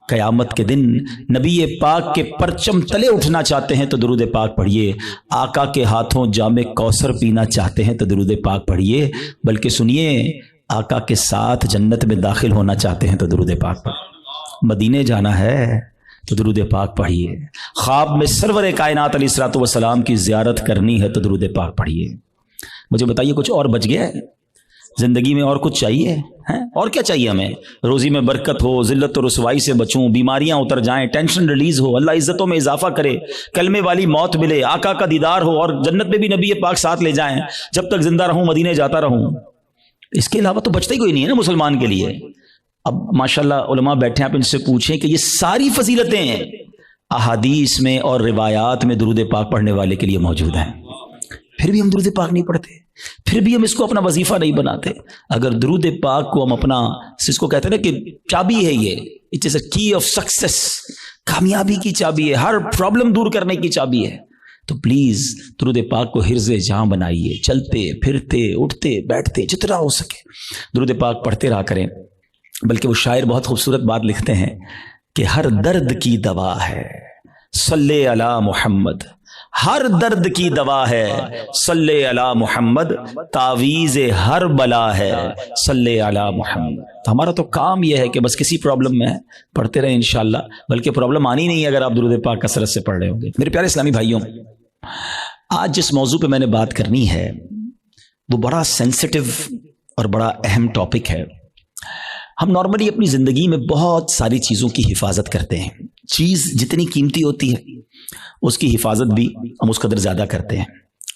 قیامت کے دن نبی پاک کے پرچم تلے اٹھنا چاہتے ہیں تو درود پاک پڑھیے، آقا کے ہاتھوں جام کوثر پینا چاہتے ہیں تو درود پاک پڑھیے، بلکہ سنیے آقا کے ساتھ جنت میں داخل ہونا چاہتے ہیں تو درود پاک پڑھیے، مدینے جانا ہے تو درود پاک پڑھیے، خواب میں سرور کائنات علیہ الصلوۃ والسلام کی زیارت کرنی ہے تو درود پاک پڑھیے۔ مجھے بتائیے کچھ اور بچ گیا ہے زندگی میں؟ اور کچھ چاہیے ہیں؟ اور کیا چاہیے ہمیں؟ روزی میں برکت ہو، ذلت و رسوائی سے بچوں، بیماریاں اتر جائیں، ٹینشن ریلیز ہو، اللہ عزتوں میں اضافہ کرے، کلمے والی موت ملے، آقا کا دیدار ہو، اور جنت میں بھی نبی پاک ساتھ لے جائیں، جب تک زندہ رہوں مدینے جاتا رہوں۔ اس کے علاوہ تو بچتا ہی کوئی نہیں ہے نا مسلمان کے لیے۔ اب ماشاءاللہ علماء بیٹھے ہیں، آپ ان سے پوچھیں کہ یہ ساری فضیلتیں احادیث میں اور روایات میں درود پاک پڑھنے والے کے لیے موجود ہیں، پھر بھی ہم درود پاک نہیں پڑھتے، پھر بھی ہم اس کو اپنا وظیفہ نہیں بناتے۔ اگر درود پاک کو ہم اپنا، اس کو کہتے ہیں نا کہ چابی ہے، یہ اٹ از اے کی آف سکسیس، کامیابی کی چابی ہے، ہر پرابلم دور کرنے کی چابی ہے، تو پلیز درود پاک کو حرز جاں بنائیے، چلتے پھرتے اٹھتے بیٹھتے جتنا ہو سکے درود پاک پڑھتے رہا کریں۔ بلکہ وہ شاعر بہت خوبصورت بات لکھتے ہیں کہ ہر درد کی دوا ہے صلی علی محمد، ہر درد کی دوا ہے صلی علی محمد، تعویذ ہر بلا ہے صلی علی محمد۔ تو ہمارا تو کام یہ ہے کہ بس کسی پرابلم میں پڑھتے رہیں انشاءاللہ، بلکہ پرابلم آنی نہیں ہے اگر آپ درود پاک کثرت سے پڑھ رہے ہوں گے۔ میرے پیارے اسلامی بھائیوں، آج جس موضوع پہ میں نے بات کرنی ہے وہ بڑا سینسٹیو اور بڑا اہم ٹاپک ہے۔ ہم نارملی اپنی زندگی میں بہت ساری چیزوں کی حفاظت کرتے ہیں، چیز جتنی قیمتی ہوتی ہے اس کی حفاظت بھی ہم اس قدر زیادہ کرتے ہیں۔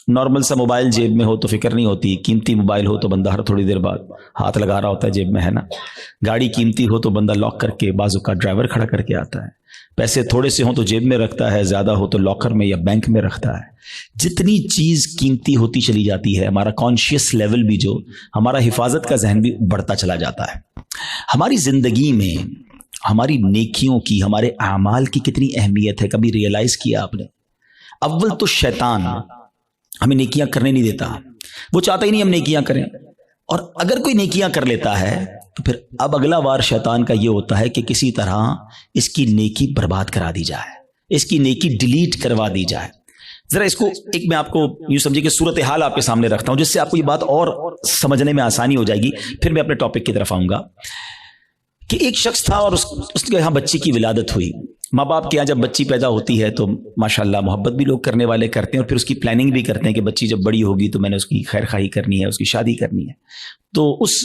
نارمل سا موبائل جیب میں ہو تو فکر نہیں ہوتی، قیمتی موبائل ہو تو بندہ ہر تھوڑی دیر بعد ہاتھ لگا رہا ہوتا ہے جیب میں، ہے نا۔ گاڑی قیمتی ہو تو بندہ لاک کر کے، بعض اوقات ڈرائیور کھڑا کر کے آتا ہے، پیسے تھوڑے سے ہوں تو جیب میں رکھتا ہے، زیادہ ہو تو لاکر میں یا بینک میں رکھتا ہے۔ جتنی چیز قیمتی ہوتی چلی جاتی ہے، ہمارا کانشیس لیول بھی، جو ہمارا حفاظت کا ذہن بھی بڑھتا چلا جاتا ہے۔ ہماری زندگی میں ہماری نیکیوں کی، ہمارے اعمال کی کتنی اہمیت ہے، کبھی ریئلائز کیا آپ نے؟ اول تو شیطان ہمیں نیکیاں کرنے نہیں دیتا، وہ چاہتا ہی نہیں ہم نیکیاں کریں، اور اگر کوئی نیکیاں کر لیتا ہے تو پھر اب اگلا وار شیطان کا یہ ہوتا ہے کہ کسی طرح اس کی نیکی برباد کرا دی جائے، اس کی نیکی ڈیلیٹ کروا دی جائے۔ ذرا اس کو ایک میں آپ کو یوں سمجھے کہ صورتحال آپ کے سامنے رکھتا ہوں، جس سے آپ کو یہ بات اور سمجھنے میں آسانی ہو جائے گی، پھر میں اپنے ٹاپک کی طرف آؤں گا۔ کہ ایک شخص تھا اور اس کے یہاں بچی کی ولادت ہوئی۔ ماں باپ کے یہاں جب بچی پیدا ہوتی ہے تو ماشاءاللہ محبت بھی لوگ کرنے والے کرتے ہیں، اور پھر اس کی پلاننگ بھی کرتے ہیں کہ بچی جب بڑی ہوگی تو میں نے اس کی خیر خواہی کرنی ہے، اس کی شادی کرنی ہے۔ تو اس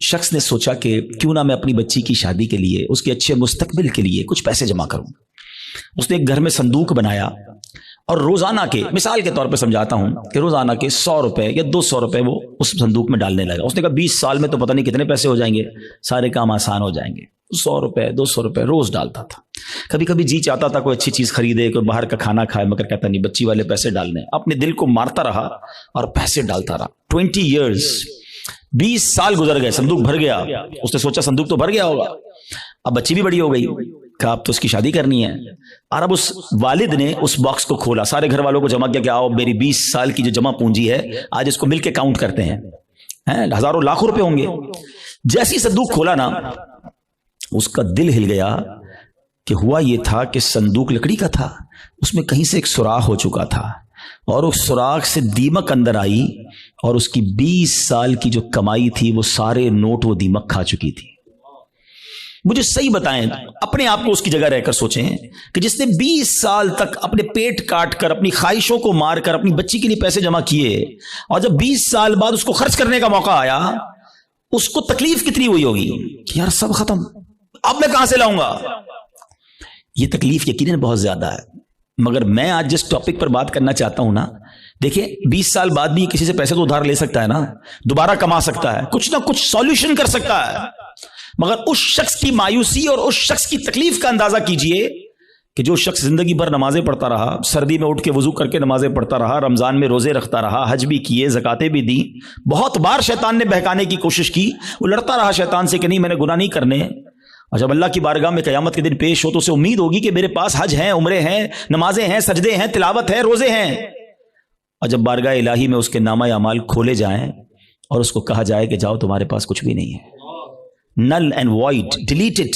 شخص نے سوچا کہ کیوں نہ میں اپنی بچی کی شادی کے لیے، اس کے اچھے مستقبل کے لیے کچھ پیسے جمع کروں۔ اس نے ایک گھر میں صندوق بنایا، اور روزانہ کے، مثال کے طور پہ سمجھاتا ہوں کہ روزانہ کے 100 روپے یا 200 روپے وہ اس صندوق میں ڈالنے لگا۔ اس نے کہا 20 سال میں تو پتہ نہیں کتنے پیسے ہو جائیں گے، سارے کام آسان ہو جائیں گے۔ 100 روپے 200 روپے روز ڈالتا تھا۔ کبھی کبھی جی چاہتا تھا کوئی اچھی چیز خریدے، کوئی باہر کا کھانا کھائے، مگر کہتا نہیں، بچی والے پیسے ڈالنے۔ اپنے دل کو مارتا رہا اور پیسے ڈالتا رہا۔ 20 ایئرز، 20 سال گزر گئے، صندوق بھر گیا۔ اس نے سوچا صندوق تو بھر گیا ہوگا، اب بچی بھی بڑی ہو گئی، کہا اب تو اس کی شادی کرنی ہے۔ اور اب اس والد نے اس باکس کو کھولا، سارے گھر والوں کو جمع کیا کہ آؤ میری 20 سال کی جو جمع پونجی ہے آج اس کو مل کے کاؤنٹ کرتے ہیں، ہزاروں لاکھوں روپے ہوں گے۔ جیسی صندوق کھولا نا، اس کا دل ہل گیا کہ ہوا یہ تھا کہ صندوق لکڑی کا تھا، اس میں کہیں سے ایک سوراخ ہو چکا تھا، اور اس سوراخ سے دیمک اندر آئی، اور اس کی 20 سال کی جو کمائی تھی وہ سارے نوٹ وہ دیمک کھا چکی تھی۔ مجھے صحیح بتائیں، اپنے آپ کو اس کی جگہ رہ کر سوچیں کہ جس نے 20 سال تک اپنے پیٹ کاٹ کر، اپنی خواہشوں کو مار کر اپنی بچی کے لیے پیسے جمع کیے، اور جب 20 سال بعد اس کو خرچ کرنے کا موقع آیا، اس کو تکلیف کتنی ہوئی ہوگی کہ یار سب ختم، اب میں کہاں سے لاؤں گا؟ یہ تکلیف یقیناً بہت زیادہ ہے۔ مگر میں آج جس ٹاپک پر بات کرنا چاہتا ہوں نا، دیکھیں 20 سال بعد بھی کسی سے پیسے تو ادھار لے سکتا ہے نا، دوبارہ کما سکتا ہے، کچھ نہ کچھ سولوشن کر سکتا ہے، مگر اس شخص کی مایوسی اور اس شخص کی تکلیف کا اندازہ کیجئے کہ جو شخص زندگی بھر نمازیں پڑھتا رہا، سردی میں اٹھ کے وضو کر کے نمازیں پڑھتا رہا، رمضان میں روزے رکھتا رہا، حج بھی کیے، زکاتیں بھی دی، بہت بار شیطان نے بہکانے کی کوشش کی، وہ لڑتا رہا شیطان سے کہ نہیں میں نے گناہ نہیں کرنے، اور جب اللہ کی بارگاہ میں قیامت کے دن پیش ہو تو اسے امید ہوگی کہ میرے پاس حج ہیں، عمرے ہیں، نمازیں ہیں، سجدے ہیں، تلاوت ہے، روزے ہیں، اور جب بارگاہ الہی میں اس کے نامہ اعمال کھولے جائیں اور اس کو کہا جائے کہ جاؤ تمہارے پاس کچھ بھی نہیں ہے، null and void, delete it,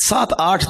7, 8,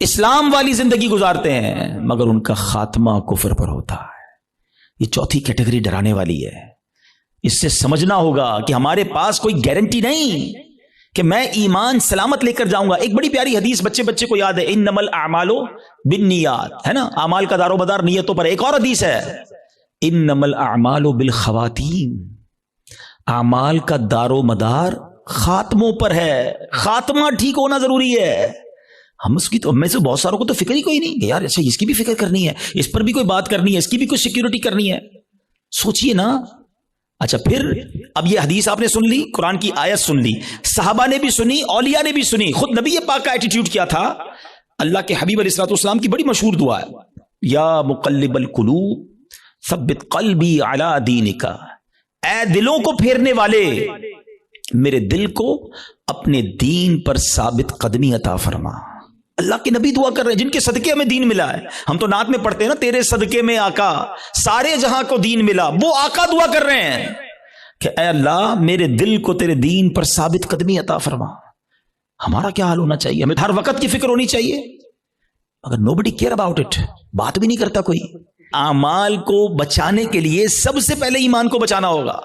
اسلام والی زندگی گزارتے ہیں مگر ان کا خاتمہ کفر پر ہوتا ہے. یہ چوتھی کیٹیگری ڈرانے والی ہے. اس سے سمجھنا ہوگا کہ ہمارے پاس کوئی گارنٹی نہیں کہ میں ایمان سلامت لے کر جاؤں گا. ایک بڑی پیاری حدیث بچے کو یاد ہے, انما الاعمال بالنیات, ہے نا, اعمال کا دار و مدار نیتوں پر. ایک اور حدیث ہے, انما الاعمال بالخواتیم, اعمال کا دار و مدار خاتموں پر ہے. خاتمہ ٹھیک ہونا ضروری ہے. ہم اس کی تو میں سے بہت ساروں کو تو فکر ہی کوئی نہیں کہ یار اچھا اس کی بھی فکر کرنی ہے, اس پر بھی کوئی بات کرنی ہے, اس کی بھی کوئی سیکیورٹی کرنی ہے. سوچئے نا. اچھا پھر اب یہ حدیث آپ نے سن لی, قرآن کی آیت سن لی, صحابہ نے بھی سنی, اولیاء نے بھی سنی, خود نبی پاک کا ایٹیٹیوڈ کیا تھا. اللہ کے حبیب علیہ الصلوۃ والسلام کی بڑی مشہور دعا ہے, یا مقلب القلوب ثبت قلبی علی دینک, اے دلوں کو پھیرنے والے میرے دل کو اپنے دین پر ثابت قدمی عطا فرما. اللہ کے نبی دعا کر رہے ہیں جن کے صدقے ہمیں دین ملا ہے. ہم تو نعت میں پڑھتے ہیں نا, تیرے صدقے میں آقا سارے جہاں کو دین ملا. وہ آقا دعا کر رہے ہیں کہ اے اللہ میرے دل کو تیرے دین پر ثابت قدمی عطا فرما. ہمارا کیا حال ہونا چاہیے؟ ہمیں ہر وقت کی فکر ہونی چاہیے, مگر nobody care about it, بات بھی نہیں کرتا کوئی. اعمال کو بچانے کے لیے سب سے پہلے ایمان کو بچانا ہوگا.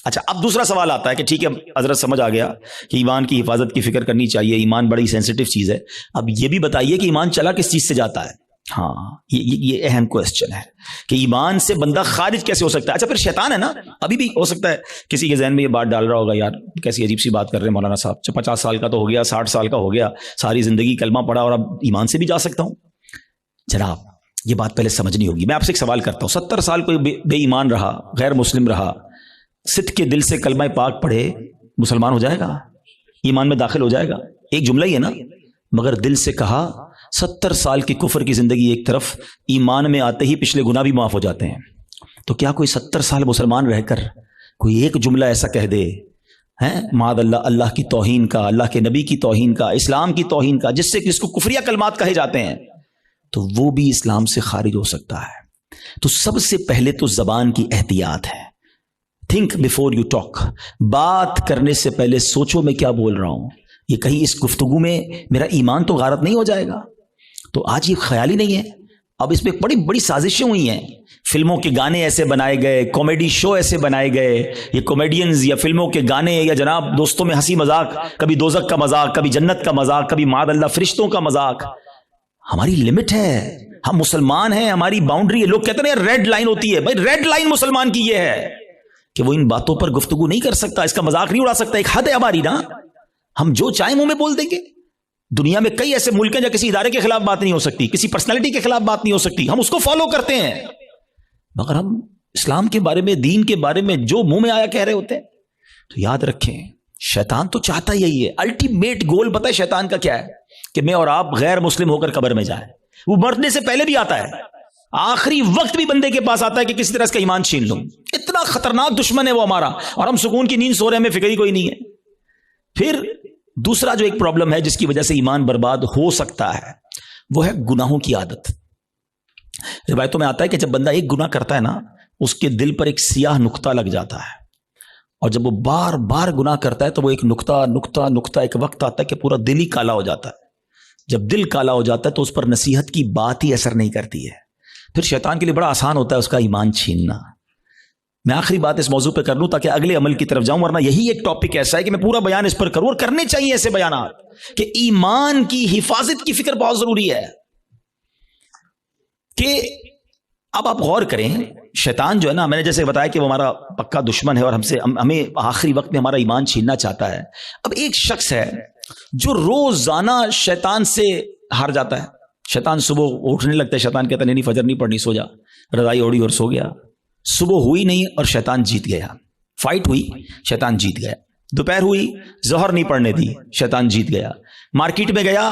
اچھا اب دوسرا سوال آتا ہے کہ ٹھیک ہے حضرت سمجھ آ گیا کہ ایمان کی حفاظت کی فکر کرنی چاہیے, ایمان بڑی سینسٹیو چیز ہے. اب یہ بھی بتائیے کہ ایمان چلا کس چیز سے جاتا ہے؟ ہاں یہ اہم کوسچن ہے کہ ایمان سے بندہ خارج کیسے ہو سکتا ہے. اچھا پھر شیطان ہے نا, ابھی بھی ہو سکتا ہے کسی کے ذہن میں یہ بات ڈال رہا ہوگا, یار کیسی عجیب سی بات کر رہے ہیں مولانا صاحب, 50 سال کا تو ہو گیا, 60 سال کا ہو گیا, ساری زندگی کلمہ پڑھا اور اب ایمان سے بھی جا سکتا ہوں. جناب یہ بات پہلے سمجھنی ہوگی. میں آپ سے ایک سوال کرتا ہوں, 70 سال کوئی بے ایمان رہا, غیر مسلم رہا, صدق کے دل سے کلمہ پاک پڑھے, مسلمان ہو جائے گا, ایمان میں داخل ہو جائے گا؟ ایک جملہ ہی ہے نا. مگر دل سے کہا 70 سال کی کفر کی زندگی ایک طرف, ایمان میں آتے ہی پچھلے گناہ بھی معاف ہو جاتے ہیں. تو کیا کوئی 70 سال مسلمان رہ کر کوئی ایک جملہ ایسا کہہ دے ہیں معاذ اللہ, اللہ کی توہین کا, اللہ کے نبی کی توہین کا, اسلام کی توہین کا, جس سے جس کو کفریہ کلمات کہے جاتے ہیں, تو وہ بھی اسلام سے خارج ہو سکتا ہے. تو سب سے پہلے تو زبان کی احتیاط ہے. تھنک بیفور یو ٹاک, بات کرنے سے پہلے سوچو میں کیا بول رہا ہوں, یہ کہیں اس گفتگو میں میرا ایمان تو غارت نہیں ہو جائے گا. تو آج یہ خیال ہی نہیں ہے. اب اس میں بڑی بڑی سازشیں ہوئی ہیں, فلموں کے گانے ایسے بنائے گئے, کامیڈی شو ایسے بنائے گئے, یہ کامیڈینز یا فلموں کے گانے یا جناب دوستوں میں ہنسی مذاق, کبھی دوزخ کا مذاق, کبھی جنت کا مذاق, کبھی معاذ اللہ فرشتوں کا مذاق. ہماری لمٹ ہے, ہم مسلمان ہیں, ہماری باؤنڈری ہے. لوگ کہتے ہیں ریڈ لائن ہوتی ہے, بھائی ریڈ لائن مسلمان کی یہ ہے کہ وہ ان باتوں پر گفتگو نہیں کر سکتا, اس کا مذاق نہیں اڑا سکتا. ایک حد ہے ہماری نا, ہم جو چاہیں منہ میں بول دیں گے. دنیا میں کئی ایسے ملک ہیں جہاں کسی ادارے کے خلاف بات نہیں ہو سکتی, کسی پرسنالٹی کے خلاف بات نہیں ہو سکتی, ہم اس کو فالو کرتے ہیں. مگر ہم اسلام کے بارے میں, دین کے بارے میں جو منہ میں آیا کہہ رہے ہوتے ہیں. تو یاد رکھیں, شیطان تو چاہتا یہی ہے, الٹیمیٹ گول پتہ ہے شیطان کا کیا ہے, کہ میں اور آپ غیر مسلم ہو کر قبر میں جائیں. وہ مرنے سے پہلے بھی آتا ہے, آخری وقت بھی بندے کے پاس آتا ہے کہ کسی طرح اس کا ایمان چھین لوں. اتنا خطرناک دشمن ہے وہ ہمارا, اور ہم سکون کی نیند سو رہے ہیں, ہمیں فکر ہی کوئی نہیں ہے. پھر دوسرا جو ایک پرابلم ہے جس کی وجہ سے ایمان برباد ہو سکتا ہے, وہ ہے گناہوں کی عادت. روایتوں میں آتا ہے کہ جب بندہ ایک گناہ کرتا ہے نا, اس کے دل پر ایک سیاہ نقطہ لگ جاتا ہے, اور جب وہ بار بار گناہ کرتا ہے تو وہ ایک نقطہ ایک وقت آتا ہے کہ پورا دل ہی کالا ہو جاتا ہے. جب دل کالا ہو جاتا ہے تو اس پر نصیحت کی بات ہی اثر نہیں کرتی ہے. پھر شیطان کے لیے بڑا آسان ہوتا ہے اس کا ایمان چھیننا. میں آخری بات اس موضوع پہ کر لوں تاکہ اگلے عمل کی طرف جاؤں, ورنہ یہی ایک ٹاپک ایسا ہے کہ میں پورا بیان اس پر کروں, اور کرنے چاہیے ایسے بیانات کہ ایمان کی حفاظت کی فکر بہت ضروری ہے. کہ اب آپ غور کریں, شیطان جو ہے نا, میں نے جیسے بتایا کہ وہ ہمارا پکا دشمن ہے اور ہمیں آخری وقت میں ہمارا ایمان چھیننا چاہتا ہے. اب ایک شخص ہے جو روزانہ شیطان سے ہار جاتا ہے. شیطان صبح اٹھنے لگتا ہے, شیطان کہتا ہے نہیں فجر نہیں پڑھنی, سو جا, رضائی اوڑی اور سو گیا. صبح ہوئی نہیں اور شیطان جیت گیا. فائٹ ہوئی, شیطان جیت گیا. دوپہر ہوئی, ظہر نہیں پڑھنے دی, شیطان جیت گیا. مارکیٹ میں گیا,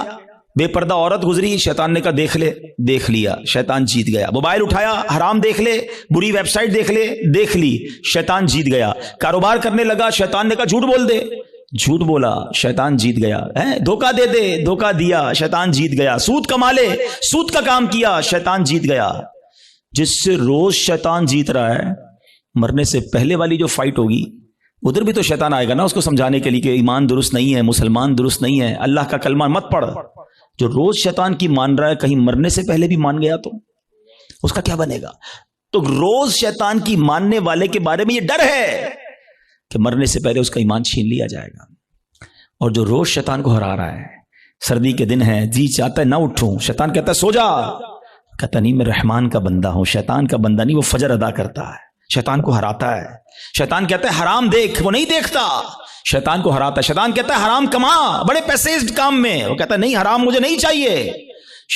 بے پردہ عورت گزری, شیطان نے کہا دیکھ لے, دیکھ لیا, شیطان جیت گیا. موبائل اٹھایا, حرام دیکھ لے, بری ویب سائٹ دیکھ لے, دیکھ لی, شیطان جیت گیا. کاروبار کرنے لگا, شیطان نے کہا جھوٹ بول دے, جھوٹ بولا, شیطان جیت گیا. دھوکہ دے دے, دھوکہ دیا, شیطان جیت گیا. سود کما لے, سود کا کام کیا, شیطان جیت گیا. جس سے روز شیطان جیت رہا ہے, مرنے سے پہلے والی جو فائٹ ہوگی ادھر بھی تو شیطان آئے گا نا اس کو سمجھانے کے لیے کہ ایمان درست نہیں ہے, مسلمان درست نہیں ہے, اللہ کا کلمہ مت پڑھ. جو روز شیطان کی مان رہا ہے کہیں مرنے سے پہلے بھی مان گیا تو اس کا کیا بنے گا؟ تو روز شیطان کی ماننے والے کے بارے میں یہ ڈر ہے کہ مرنے سے پہلے اس کا ایمان چھین لیا جائے گا. اور جو روز شیطان کو ہرا رہا ہے، سردی کے دن ہے، جی چاہتا ہے نہ اٹھوں، شیطان کہتا ہے سو جا، کہتا نہیں میں رحمان کا بندہ ہوں، شیطان کا بندہ نہیں، وہ فجر ادا کرتا ہے، شیطان کو ہراتا ہے. شیطان کہتا ہے حرام دیکھ، وہ نہیں دیکھتا، شیطان کو ہراتا ہے. شیطان کہتا ہے حرام کما، بڑے پیسے اس کام میں، وہ کہتا ہے نہیں حرام مجھے نہیں چاہیے.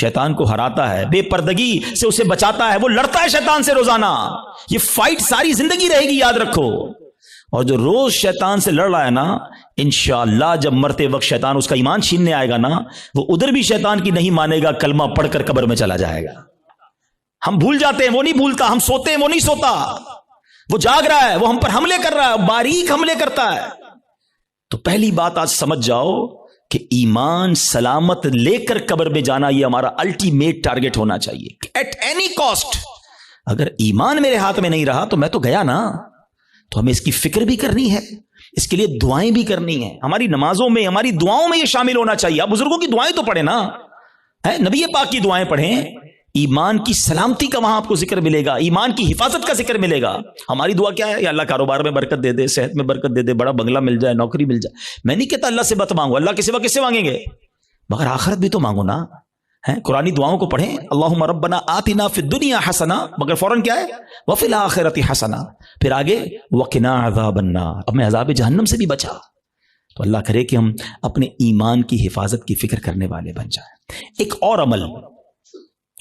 شیطان کو ہراتا ہے، بے پردگی سے اسے بچاتا ہے، وہ لڑتا ہے شیطان سے روزانہ. یہ فائٹ ساری زندگی رہے گی، یاد رکھو. اور جو روز شیطان سے لڑ رہا ہے نا، انشاءاللہ جب مرتے وقت شیطان اس کا ایمان چھیننے آئے گا نا، وہ ادھر بھی شیطان کی نہیں مانے گا، کلمہ پڑھ کر قبر میں چلا جائے گا. ہم بھول جاتے ہیں، وہ نہیں بھولتا. ہم سوتے ہیں، وہ نہیں سوتا. وہ جاگ رہا ہے، وہ ہم پر حملے کر رہا ہے، باریک حملے کرتا ہے. تو پہلی بات آج سمجھ جاؤ کہ ایمان سلامت لے کر قبر میں جانا یہ ہمارا الٹیمیٹ ٹارگٹ ہونا چاہیے ایٹ اینی کاسٹ. اگر ایمان میرے ہاتھ میں نہیں رہا تو میں تو گیا نا. تو ہمیں اس کی فکر بھی کرنی ہے، اس کے لیے دعائیں بھی کرنی ہیں. ہماری نمازوں میں، ہماری دعاؤں میں یہ شامل ہونا چاہیے. آپ بزرگوں کی دعائیں تو پڑھیں نا، نبی پاک کی دعائیں پڑھیں. ایمان کی سلامتی کا وہاں آپ کو ذکر ملے گا، ایمان کی حفاظت کا ذکر ملے گا. ہماری دعا کیا ہے؟ یا اللہ کاروبار میں برکت دے دے، صحت میں برکت دے دے، بڑا بنگلہ مل جائے، نوکری مل جائے. میں نہیں کہتا اللہ سے مت مانگو، اللہ کے سوا کس سے مانگیں گے؟ مگر آخرت بھی تو مانگو نا. قرآنی دعاؤں کو پڑھیں، اللہم ربنا آتنا فی الدنیا حسنہ، مگر فوراً کیا ہے؟ وفی الآخرۃ حسنہ. پھر آگے وقنا عذاب النار، اب میں عذاب جہنم سے بھی بچا. تو اللہ کرے کہ ہم اپنے ایمان کی حفاظت کی فکر کرنے والے بن جائیں. ایک اور عمل،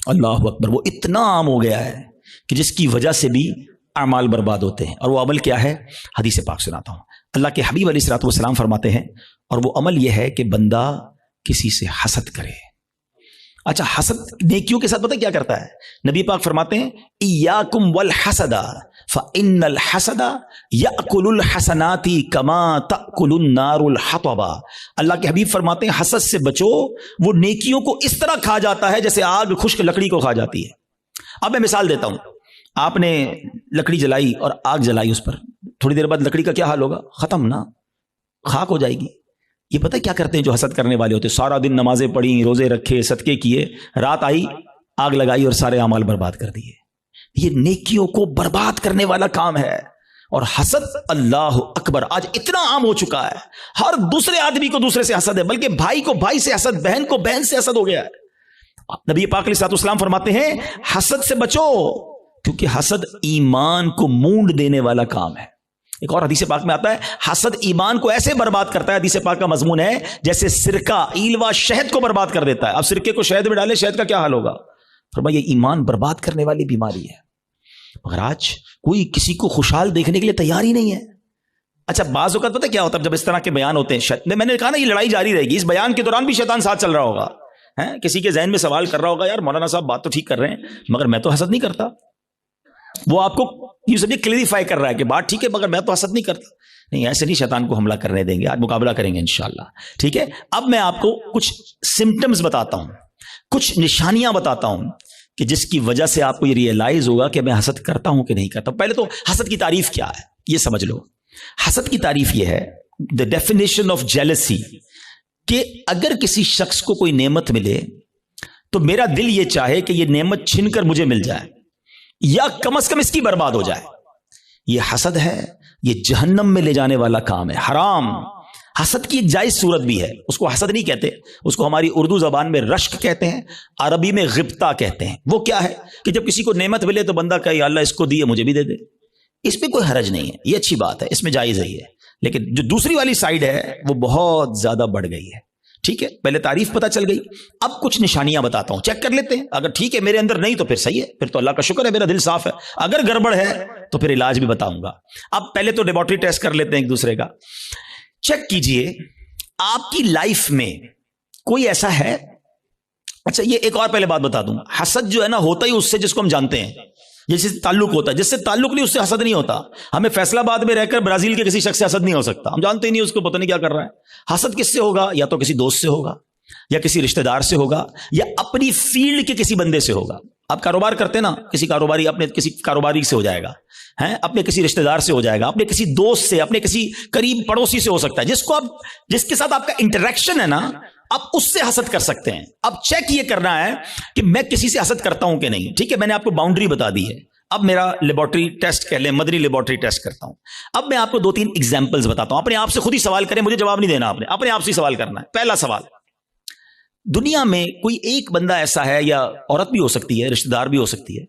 اللہ اکبر، وہ اتنا عام ہو گیا ہے کہ جس کی وجہ سے بھی اعمال برباد ہوتے ہیں. اور وہ عمل کیا ہے؟ حدیث پاک سناتا ہوں. اللہ کے حبیب علیہ الصلوۃ والسلام فرماتے ہیں، اور وہ عمل یہ ہے کہ بندہ کسی سے حسد کرے. اچھا، حسد نیکیوں کے ساتھ پتہ کیا کرتا ہے؟ نبی پاک فرماتے ہیں ایاکم والحسد فإن الحسد یأکل الحسنات کما تأکل النار الحطب. اللہ کے حبیب فرماتے ہیں حسد سے بچو، وہ نیکیوں کو اس طرح کھا جاتا ہے جیسے آگ خشک لکڑی کو کھا جاتی ہے. اب میں مثال دیتا ہوں. آپ نے لکڑی جلائی اور آگ جلائی اس پر، تھوڑی دیر بعد لکڑی کا کیا حال ہوگا؟ ختم نا، خاک ہو جائے گی. یہ پتہ کیا کرتے ہیں جو حسد کرنے والے ہوتے ہیں؟ سارا دن نمازیں پڑھی، روزے رکھے، صدقے کیے، رات آئی آگ لگائی اور سارے اعمال برباد کر دیے. یہ نیکیوں کو برباد کرنے والا کام ہے. اور حسد، اللہ اکبر، آج اتنا عام ہو چکا ہے. ہر دوسرے آدمی کو دوسرے سے حسد ہے، بلکہ بھائی کو بھائی سے حسد، بہن کو بہن سے حسد ہو گیا ہے. نبی پاک علیہ الصلوۃ والسلام فرماتے ہیں حسد سے بچو، کیونکہ حسد ایمان کو مونڈ دینے والا کام ہے. ایک اور حدیث پاک میں آتا ہے حسد ایمان کو ایسے برباد کرتا ہے. حدیث پاک کا مضمون ہے جیسے سرکہ ایلوا شہد کو برباد کر دیتا ہے. اب سرکے کو شہد میں ڈالے، شہد کا کیا حال ہوگا؟ فرمایا یہ ایمان برباد کرنے والی بیماری ہے. مگر آج کوئی کسی کو خوشحال دیکھنے کے لیے تیار ہی نہیں ہے. اچھا، بعض اوقات پتہ کیا ہوتا ہے جب اس طرح کے بیان ہوتے ہیں، میں نے کہا نا یہ لڑائی جاری رہے گی. اس بیان کے دوران بھی شیطان ساتھ چل رہا ہوگا. کسی کے ذہن میں سوال کر رہا ہوگا یار مولانا صاحب بات تو ٹھیک کر رہے ہیں مگر میں تو حسد نہیں کرتا. وہ آپ کو یہ سب کلیریفائی کر رہا ہے کہ بات ٹھیک ہے مگر میں تو حسد نہیں کرتا. نہیں، ایسے نہیں شیطان کو حملہ کرنے دیں گے. آج مقابلہ کریں گے انشاءاللہ. ٹھیک ہے، اب میں آپ کو کچھ سمٹمز بتاتا ہوں، کچھ نشانیاں بتاتا ہوں کہ جس کی وجہ سے آپ کو یہ ریئلائز ہوگا کہ میں حسد کرتا ہوں کہ نہیں کرتا. پہلے تو حسد کی تعریف کیا ہے یہ سمجھ لو. حسد کی تعریف یہ ہے، the definition of jealousy، کہ اگر کسی شخص کو کوئی نعمت ملے تو میرا دل یہ چاہے کہ یہ نعمت چھن کر مجھے مل جائے یا کم از کم اس کی برباد ہو جائے. یہ حسد ہے، یہ جہنم میں لے جانے والا کام ہے، حرام. حسد کی ایک جائز صورت بھی ہے، اس کو حسد نہیں کہتے، اس کو ہماری اردو زبان میں رشک کہتے ہیں، عربی میں غبطہ کہتے ہیں. وہ کیا ہے کہ جب کسی کو نعمت ملے تو بندہ کہے اللہ اس کو دیے مجھے بھی دے دے. اس پہ کوئی حرج نہیں ہے، یہ اچھی بات ہے، اس میں جائز ہی ہے. لیکن جو دوسری والی سائیڈ ہے وہ بہت زیادہ بڑھ گئی ہے. ٹھیک ہے، پہلے تعریف پتہ چل گئی. اب کچھ نشانیاں بتاتا ہوں، چیک کر لیتے ہیں. اگر ٹھیک ہے میرے اندر نہیں تو پھر صحیح ہے، پھر تو اللہ کا شکر ہے میرا دل صاف ہے. اگر گڑبڑ ہے تو پھر علاج بھی بتاؤں گا. اب پہلے تو لیبارٹری ٹیسٹ کر لیتے ہیں ایک دوسرے کا. چیک کیجئے آپ کی لائف میں کوئی ایسا ہے. اچھا، یہ ایک اور پہلے بات بتا دوں، حسد جو ہے نا ہوتا ہی اس سے جس کو ہم جانتے ہیں، جس سے تعلق ہوتا ہے. جس سے تعلق نہیں اس سے حسد نہیں ہوتا. ہمیں فیصلہ آباد میں رہ کر برازیل کے کسی شخص سے حسد نہیں ہو سکتا، ہم جانتے ہی نہیں اس کو، پتہ نہیں کیا کر رہا ہے. حسد کس سے ہوگا؟ یا تو کسی دوست سے ہوگا، یا کسی رشتہ دار سے ہوگا، یا اپنی فیلڈ کے کسی بندے سے ہوگا. آپ کاروبار کرتے نا، کسی کاروباری اپنے کسی کاروباری سے ہو جائے گا، اپنے کسی رشتہ دار سے ہو جائے گا، اپنے کسی دوست سے، اپنے کسی قریب پڑوسی سے ہو سکتا ہے، جس کے ساتھ آپ کا انٹریکشن ہے نا، اب اس سے حسد کر سکتے ہیں. اب چیک یہ کرنا ہے کہ میں کسی سے حسد کرتا ہوں کہ نہیں. ٹھیک ہے, میں نے آپ کو باؤنڈری بتا دی ہے. اب میرا لیبارٹری ٹیسٹ کہہ لیں, مدنی لیبارٹری ٹیسٹ کرتا ہوں. اب میں آپ کو 2-3 ایگزامپلز بتاتا ہوں. اپنے آپ سے خود ہی سوال کریں, مجھے جواب نہیں دینا, آپ نے اپنے آپ سے ہی سوال کرنا ہے. پہلا سوال, دنیا میں کوئی ایک بندہ ایسا ہے, یا عورت بھی ہو سکتی ہے, رشتہ دار بھی ہو سکتی ہے,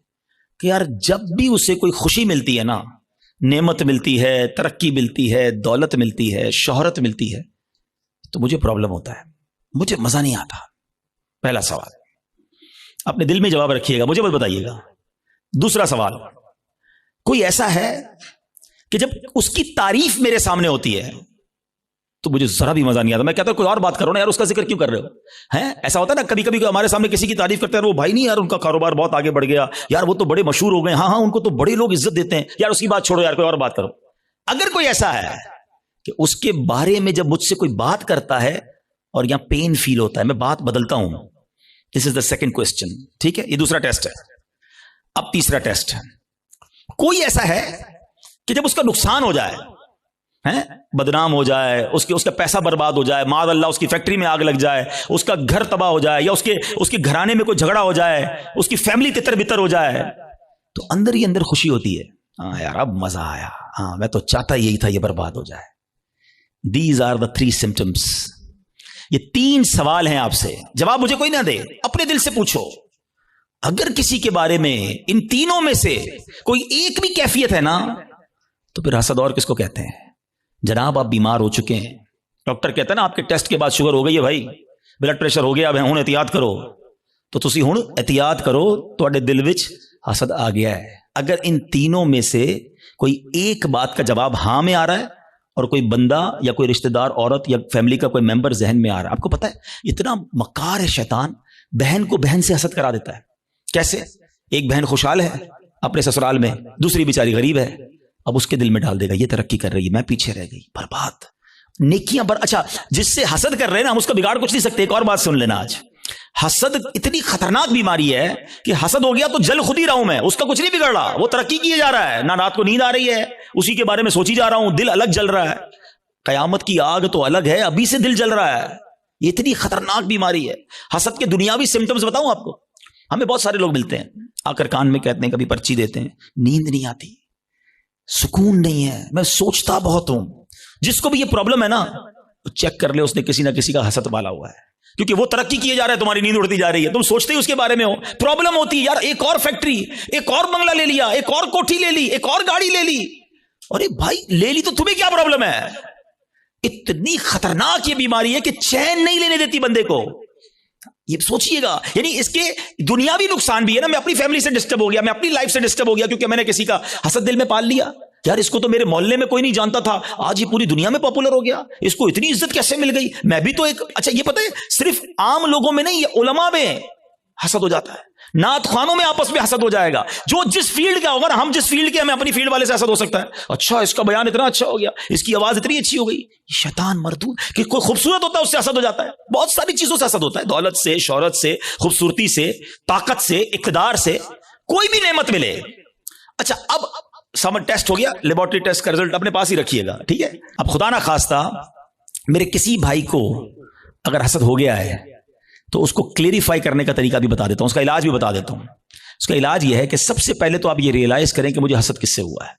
کہ یار جب بھی اسے کوئی خوشی ملتی ہے نا, نعمت ملتی ہے, ترقی ملتی ہے, دولت ملتی ہے, شہرت ملتی ہے, تو مجھے پرابلم ہوتا ہے, مجھے مزہ نہیں آتا. پہلا سوال, اپنے دل میں جواب رکھیے گا, مجھے بس بتائیے گا. دوسرا سوال, کوئی ایسا ہے کہ جب اس کی تعریف میرے سامنے ہوتی ہے تو مجھے ذرا بھی مزہ نہیں آتا. میں کہتا ہوں کوئی اور بات کرو نا یار, اس کا ذکر کیوں کر رہے ہو ہیں. ایسا ہوتا ہے نا کبھی کبھی ہمارے سامنے کسی کی تعریف کرتے ہیں, وہ بھائی نہیں یار ان کا کاروبار بہت آگے بڑھ گیا, یار وہ تو بڑے مشہور ہو گئے, ہاں ان کو تو بڑے لوگ عزت دیتے ہیں, یار اس کی بات چھوڑو یار, کوئی اور بات کرو. اگر کوئی ایسا ہے کہ اس کے بارے میں جب مجھ سے کوئی بات کرتا ہے اور یہاں پین فیل ہوتا ہے, میں بات بدلتا ہوں. دس از دا سیکنڈ کوسچن. ٹھیک ہے, یہ دوسرا ٹیسٹ ہے. اب تیسرا ٹیسٹ ہے, کوئی ایسا ہے کہ جب اس کا نقصان ہو جائے, بدنام ہو جائے, اس کا پیسہ برباد ہو جائے, معاذ اللہ اس کی فیکٹری میں آگ لگ جائے, اس کا گھر تباہ ہو جائے, یا اس کے گھرانے میں کوئی جھگڑا ہو جائے, اس کی فیملی تتر بتر ہو جائے, تو اندر ہی اندر خوشی ہوتی ہے, ہاں یار اب مزہ آیا, ہاں میں تو چاہتا یہی تھا یہ برباد ہو جائے. These are the 3 symptoms. یہ 3 سوال ہیں آپ سے, جواب مجھے کوئی نہ دے, اپنے دل سے پوچھو. اگر کسی کے بارے میں ان تینوں میں سے کوئی ایک بھی کیفیت ہے نا, تو پھر حسد اور کس کو کہتے ہیں. جناب آپ بیمار ہو چکے ہیں, ڈاکٹر کہتا ہے نا آپ کے ٹیسٹ کے بعد شوگر ہو گئی ہے بھائی, بلڈ پریشر ہو گیا, اب ہن احتیاط کرو, تو تسی ہن احتیاط کرو, تواڈے دل وچ حسد آ گیا ہے. اگر ان تینوں میں سے کوئی ایک بات کا جواب ہاں میں آ رہا ہے, اور کوئی بندہ یا کوئی رشتہ دار عورت یا فیملی کا کوئی ممبر ذہن میں آ رہا ہے, آپ کو پتا ہے اتنا مکار ہے شیطان, بہن کو بہن سے حسد کرا دیتا ہے. کیسے؟ ایک بہن خوشحال ہے اپنے سسرال میں, دوسری بیچاری غریب ہے, اب اس کے دل میں ڈال دے گا یہ ترقی کر رہی ہے, میں پیچھے رہ گئی, برباد. نیکیاں اچھا جس سے حسد کر رہے ہیں نا, ہم اس کا بگاڑ کچھ نہیں سکتے. ایک اور بات سن لینا, آج حسد اتنی خطرناک بیماری ہے کہ حسد ہو گیا تو جل خود ہی رہا ہوں میں, اس کا کچھ نہیں بگڑ رہا, وہ ترقی کیے جا رہا ہے, نہ رات کو نیند آ رہی ہے, اسی کے بارے میں سوچی جا رہا ہوں, دل الگ جل رہا ہے. قیامت کی آگ تو الگ ہے, ابھی سے دل جل رہا ہے. یہ اتنی خطرناک بیماری ہے. حسد کے دنیاوی سمٹمز بتاؤں آپ کو. ہمیں بہت سارے لوگ ملتے ہیں, آ کر کان میں کہتے ہیں, کبھی پرچی دیتے ہیں, نیند نہیں آتی, سکون نہیں ہے, میں سوچتا بہت ہوں. جس کو بھی یہ پرابلم ہے نا, چیک کر لے اس نے کسی نہ کسی کا حسد پالا ہوا ہے, کیونکہ وہ ترقی کیے جا رہا ہے, تمہاری نیند اڑتی جا رہی ہے, تم سوچتے ہی اس کے بارے میں ہو. پرابلم ہوتی ہے یار, ایک اور فیکٹری, ایک اور بنگلہ لے لیا, ایک اور کوٹھی لے لی, ایک اور گاڑی لے لی. ارے بھائی لے لی تو تمہیں کیا پرابلم ہے؟ اتنی خطرناک یہ بیماری ہے کہ چین نہیں لینے دیتی بندے کو. یہ سوچئے گا, یعنی اس کے دنیاوی نقصان بھی ہے نا. میں اپنی فیملی سے ڈسٹرب ہو گیا, میں اپنی لائف سے ڈسٹرب ہو گیا, کیونکہ میں نے کسی کا حسد دل میں پال لیا. یار اس کو تو میرے محلے میں کوئی نہیں جانتا تھا, آج یہ پوری دنیا میں پاپولر ہو گیا, اس کو اتنی عزت کیسے مل گئی, میں بھی تو ایک. اچھا یہ پتہ ہے صرف عام لوگوں میں نہیں, یہ علماء میں حسد ہو جاتا ہے, نعت خوانوں میں آپس میں حسد ہو جائے گا. جو جس فیلڈ کا ہوگا نا, ہم جس فیلڈ کے, ہمیں اپنی فیلڈ والے سے حسد ہو سکتا ہے. اچھا اس کا بیان اتنا اچھا ہو گیا, اس کی آواز اتنی اچھی ہو گئی. یہ شیطان مردود, کہ کوئی خوبصورت ہوتا ہے اس سے حسد ہو جاتا ہے. بہت ساری چیزوں سے حسد ہوتا ہے, دولت سے, شہرت سے, خوبصورتی سے, طاقت سے, اقتدار سے, کوئی بھی نعمت ملے. اچھا اب سمر ٹیسٹ ہو گیا, لیبارٹری ٹیسٹ کا رزلٹ اپنے پاس ہی رکھیے گا, ٹھیک ہے. اب خدا نہ خواستہ میرے کسی بھائی کو اگر حسد ہو گیا ہے تو اس کو کلیریفائی کرنے کا طریقہ بھی بتا دیتا ہوں, اس کا علاج بھی بتا دیتا ہوں. اس کا علاج یہ ہے کہ سب سے پہلے تو آپ یہ ریئلائز کریں کہ مجھے حسد کس سے ہوا ہے.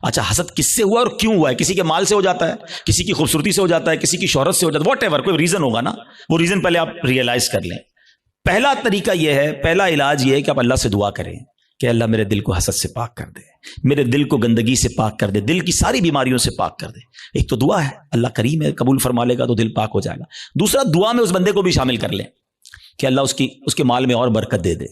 اچھا حسد کس سے ہوا اور کیوں ہوا ہے؟ کسی کے مال سے ہو جاتا ہے, کسی کی خوبصورتی سے ہو جاتا ہے, کسی کی شہرت سے ہو جاتا ہے, واٹ ایور, کوئی ریزن ہوگا نا, وہ ریزن پہلے آپ ریئلائز کر لیں. پہلا طریقہ یہ ہے, پہلا علاج یہ ہے کہ آپ اللہ سے دعا کریں کہ اللہ میرے دل کو حسد سے پاک کر دے, میرے دل کو گندگی سے پاک کر دے, دل کی ساری بیماریوں سے پاک کر دے. ایک تو دعا ہے, اللہ کریم ہے, قبول فرما لے گا تو دل پاک ہو جائے گا. دوسرا, دعا میں اس بندے کو بھی شامل کر لیں کہ اللہ اس کے مال میں اور برکت دے دے.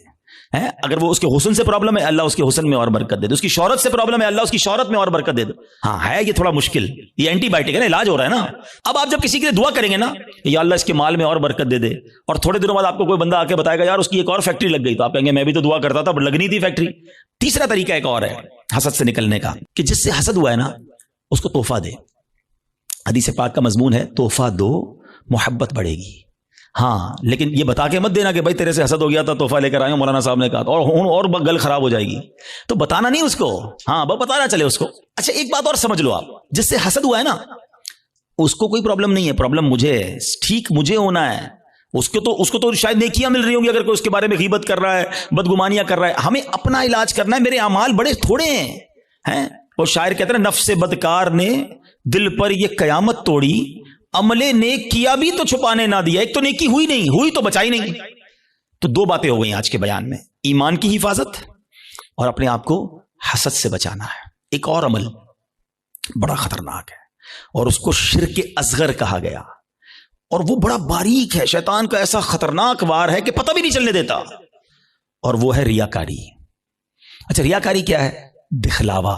اگر وہ اس کے حسن سے پرابلم ہے, اللہ اس کے حسن میں اور برکت دے دے. اس کی شہرت سے پرابلم ہے, اللہ اس کی شہرت میں اور برکت دے دے. ہاں ہے یہ تھوڑا مشکل, یہ اینٹی بائیوٹک ہے نا, علاج ہو رہا ہے نا. اب آپ جب کسی کے لیے دعا کریں گے نا, یا اللہ اس کے مال میں اور برکت دے دے, اور تھوڑے دنوں بعد آپ کو کوئی بندہ آ کے بتائے گا یار اس کی ایک اور فیکٹری لگ گئی, تو آپ کہیں گے میں بھی تو دعا کرتا تھا, لگنی تھی فیکٹری. تیسرا طریقہ ایک اور ہے حسد سے نکلنے کا, کہ جس سے حسد ہوا ہے نا اس کو تحفہ دے. حدیث پاک کا مضمون ہے تحفہ دو محبت بڑھے گی. ہاں لیکن یہ بتا کے مت دینا کہ بھائی تیرے سے حسد ہو گیا تھا, تحفہ لے کر آئے ہوں, مولانا صاحب نے کہا, اور گل خراب ہو جائے گی. تو بتانا نہیں اس کو, ہاں بتانا چلے اس کو. اچھا ایک بات اور سمجھ لو آپ, جس سے حسد ہوا ہے نا اس کو کوئی پرابلم نہیں ہے, پرابلم مجھے ہے. ٹھیک مجھے ہونا ہے, اس کو تو شاید نیکیاں مل رہی ہوں گی اگر کوئی اس کے بارے میں غیبت کر رہا ہے، بدگمانیاں کر رہا ہے. ہمیں اپنا علاج کرنا ہے. میرے اعمال بڑے تھوڑے ہیں. وہ شاعر کہتے ہیں نفس بدکار نے دل پر یہ قیامت توڑی، عمل نیک کیا بھی تو چھپانے نہ دیا. ایک تو نیکی ہوئی نہیں، ہوئی تو بچائی نہیں. تو دو باتیں ہو گئی آج کے بیان میں، ایمان کی حفاظت اور اپنے آپ کو حسد سے بچانا ہے. ایک اور عمل بڑا خطرناک ہے اور اس کو شرک اصغر کہا گیا، اور وہ بڑا باریک ہے. شیطان کا ایسا خطرناک وار ہے کہ پتہ بھی نہیں چلنے دیتا، اور وہ ہے ریاکاری. اچھا ریاکاری کیا ہے؟ دکھلاوا.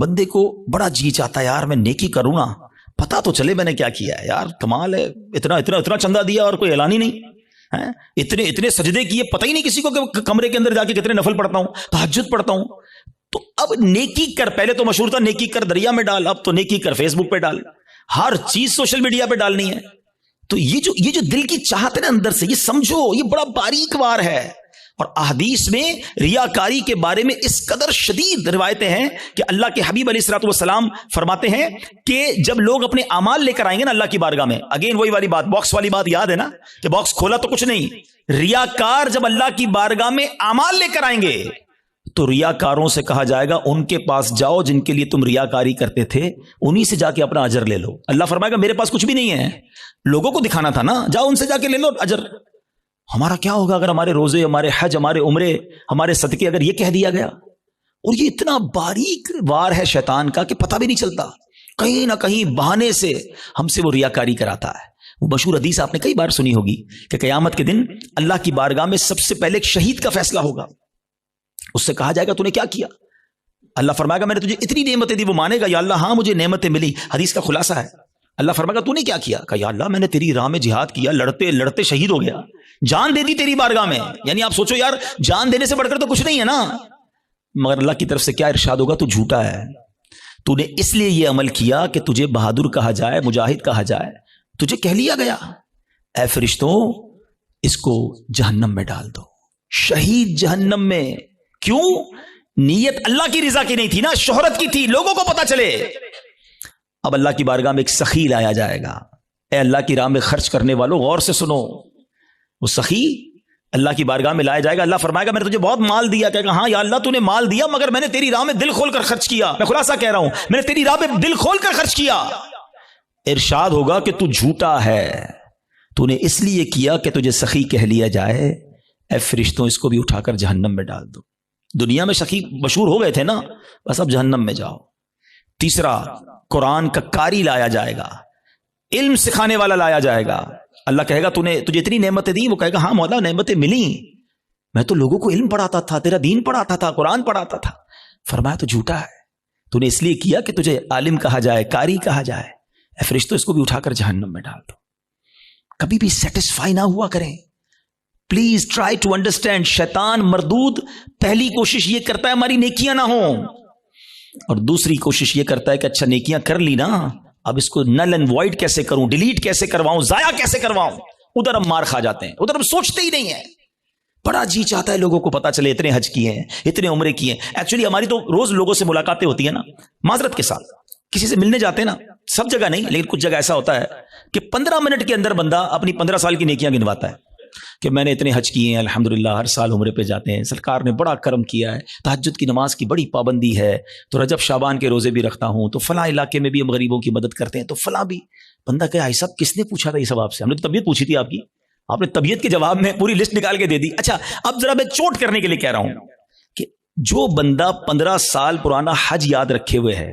بندے کو بڑا جی چاہتا ہے یار میں نیکی کروں نا، پتہ تو چلے میں نے کیا کیا ہے. یار کمال ہے، اتنا اتنا اتنا چندہ دیا اور کوئی اعلان ہی نہیں. اتنے اتنے سجدے کیے، پتہ ہی نہیں کسی کو کہ کمرے کے اندر جا کے کتنے نفل پڑھتا ہوں، تہجد پڑھتا ہوں. تو اب نیکی کر، پہلے تو مشہور تھا نیکی کر دریا میں ڈال، اب تو نیکی کر فیس بک پہ ڈال. ہر چیز سوشل میڈیا پہ ڈالنی ہے. تو یہ جو دل کی چاہت ہے نا اندر سے، یہ سمجھو یہ بڑا باریک وار ہے. اور احادیث میں ریاکاری کے بارے میں اس قدر شدید روایتیں ہیں کہ اللہ کے حبیب علیہ الصلوۃ والسلام فرماتے ہیں کہ جب لوگ اپنے اعمال لے کر آئیں گے نا اللہ کی بارگاہ میں، اگین وہی والی بات، باکس والی بات یاد ہے نا کہ باکس کھولا تو کچھ نہیں. ریاکار جب اللہ کی بارگاہ میں اعمال لے کر آئیں گے تو ریاکاروں سے کہا جائے گا ان کے پاس جاؤ جن کے لیے تم ریاکاری کرتے تھے، انہی سے جا کے اپنا اجر لے لو. اللہ فرمائے گا میرے پاس کچھ بھی نہیں ہے، لوگوں کو دکھانا تھا نا، جاؤ ان سے جا کے لے لو اجر. ہمارا کیا ہوگا اگر ہمارے روزے، ہمارے حج، ہمارے عمرے، ہمارے صدقے اگر یہ کہہ دیا گیا؟ اور یہ اتنا باریک وار ہے شیطان کا کہ پتہ بھی نہیں چلتا، کہیں نہ کہیں بہانے سے ہم سے وہ ریاکاری کراتا ہے. وہ مشہور حدیث آپ نے کئی بار سنی ہوگی کہ قیامت کے دن اللہ کی بارگاہ میں سب سے پہلے ایک شہید کا فیصلہ ہوگا. اس سے کہا جائے گا تو نے کیا کیا؟ اللہ فرمائے گا میں نے تجھے اتنی نعمتیں دی. وہ مانے گا یا اللہ ہاں مجھے نعمتیں ملی. حدیث کا خلاصہ ہے اللہ فرمائے گا تو نے کیا کیا؟ کہا یا اللہ میں نے تیری راہ میں جہاد کیا، لڑتے لڑتے شہید ہو گیا، جان دے دی تیری بارگاہ میں. یعنی آپ سوچو یار جان دینے سے بڑھ کر تو کچھ نہیں ہے نا. مگر اللہ کی طرف سے کیا ارشاد ہوگا؟ تو جھوٹا ہے، تو نے اس لیے یہ عمل کیا کہ تجھے بہادر کہا جائے، مجاہد کہا جائے، تجھے کہہ لیا گیا اے فرشتوں اس کو جہنم میں ڈال دو. شہید جہنم میں. کیوں؟ نیت اللہ کی رضا کی نہیں تھی نا، شہرت کی تھی، لوگوں کو پتا چلے. اب اللہ کی بارگاہ میں ایک سخی لایا جائے گا. اے اللہ کی راہ میں خرچ کرنے والوں غور سے سنو. وہ سخی اللہ کی بارگاہ میں لایا جائے گا. اللہ فرمائے گا میں نے تجھے بہت مال دیا. کہے گا ہاں یا اللہ تو نے مال دیا مگر میں نے تیری راہ میں دل کھول کر خرچ کیا. میں خلاصہ کہہ رہا ہوں میں نے تیری راہ میں دل کھول کر خرچ کیا. ارشاد ہوگا کہ تو جھوٹا ہے، تو نے اس لیے کیا کہ تجھے سخی کہہ لیا جائے. اے فرشتوں اس کو بھی اٹھا کر جہنم میں ڈال دو. دنیا میں سخی مشہور ہو گئے تھے نا، بس اب جہنم میں جاؤ. تیسرا قرآن کا قاری لایا جائے گا، علم سکھانے والا لایا جائے گا. اللہ کہے گا تجھے اتنی نعمتیں دی. وہ کہے گا ہاں مولا نعمتیں ملی، میں تو لوگوں کو علم پڑھاتا تھا، تیرا دین پڑھاتا تھا، قرآن پڑھاتا تھا. فرمایا تو جھوٹا ہے، تو نے اس لیے کیا کہ تجھے عالم کہا جائے، قاری کہا جائے. اے فرشتوں اس کو بھی اٹھا کر جہنم میں ڈال دو. کبھی بھی سیٹسفائی نہ ہوا کریں. Please try to understand. شیطان مردود پہلی کوشش یہ کرتا ہے ہماری نیکیاں نہ ہوں، اور دوسری کوشش یہ کرتا ہے کہ اچھا نیکیاں کر لی نا، اب اس کو نل اینڈ وائڈ کیسے کروں، ڈیلیٹ کیسے کرواؤں، ضائع کیسے کرواؤں. ادھر ہم مار کھا جاتے ہیں، ادھر ہم سوچتے ہی نہیں ہیں. بڑا جی چاہتا ہے لوگوں کو پتا چلے اتنے حج کیے ہیں، اتنے عمرے کیے ہیں. ایکچولی ہماری تو روز لوگوں سے ملاقاتیں ہوتی ہیں نا، معذرت کے ساتھ کسی سے ملنے جاتے ہیں نا، سب جگہ نہیں لیکن کچھ جگہ ایسا ہوتا ہے کہ 15 منٹ کے اندر بندہ اپنی 15 سال کی نیکیاں گنواتا ہے کہ میں نے اتنے حج کیے ہیں، الحمدللہ ہر سال عمرے پہ جاتے ہیں، سرکار نے بڑا کرم کیا ہے، تہجد کی نماز کی بڑی پابندی ہے، تو رجب شعبان کے روزے بھی رکھتا ہوں، تو فلاں علاقے میں بھی ہم غریبوں کی مدد کرتے ہیں، تو فلاں بھی. بندہ کہ آئی صاحب کس نے پوچھا تھا یہ سب آپ سے؟ ہم نے تو طبیعت پوچھی تھی آپ کی، آپ نے طبیعت کے جواب میں پوری لسٹ نکال کے دے دی. اچھا اب ذرا میں چوٹ کرنے کے لیے کہہ رہا ہوں کہ جو بندہ 15 سال پرانا حج یاد رکھے ہوئے ہے،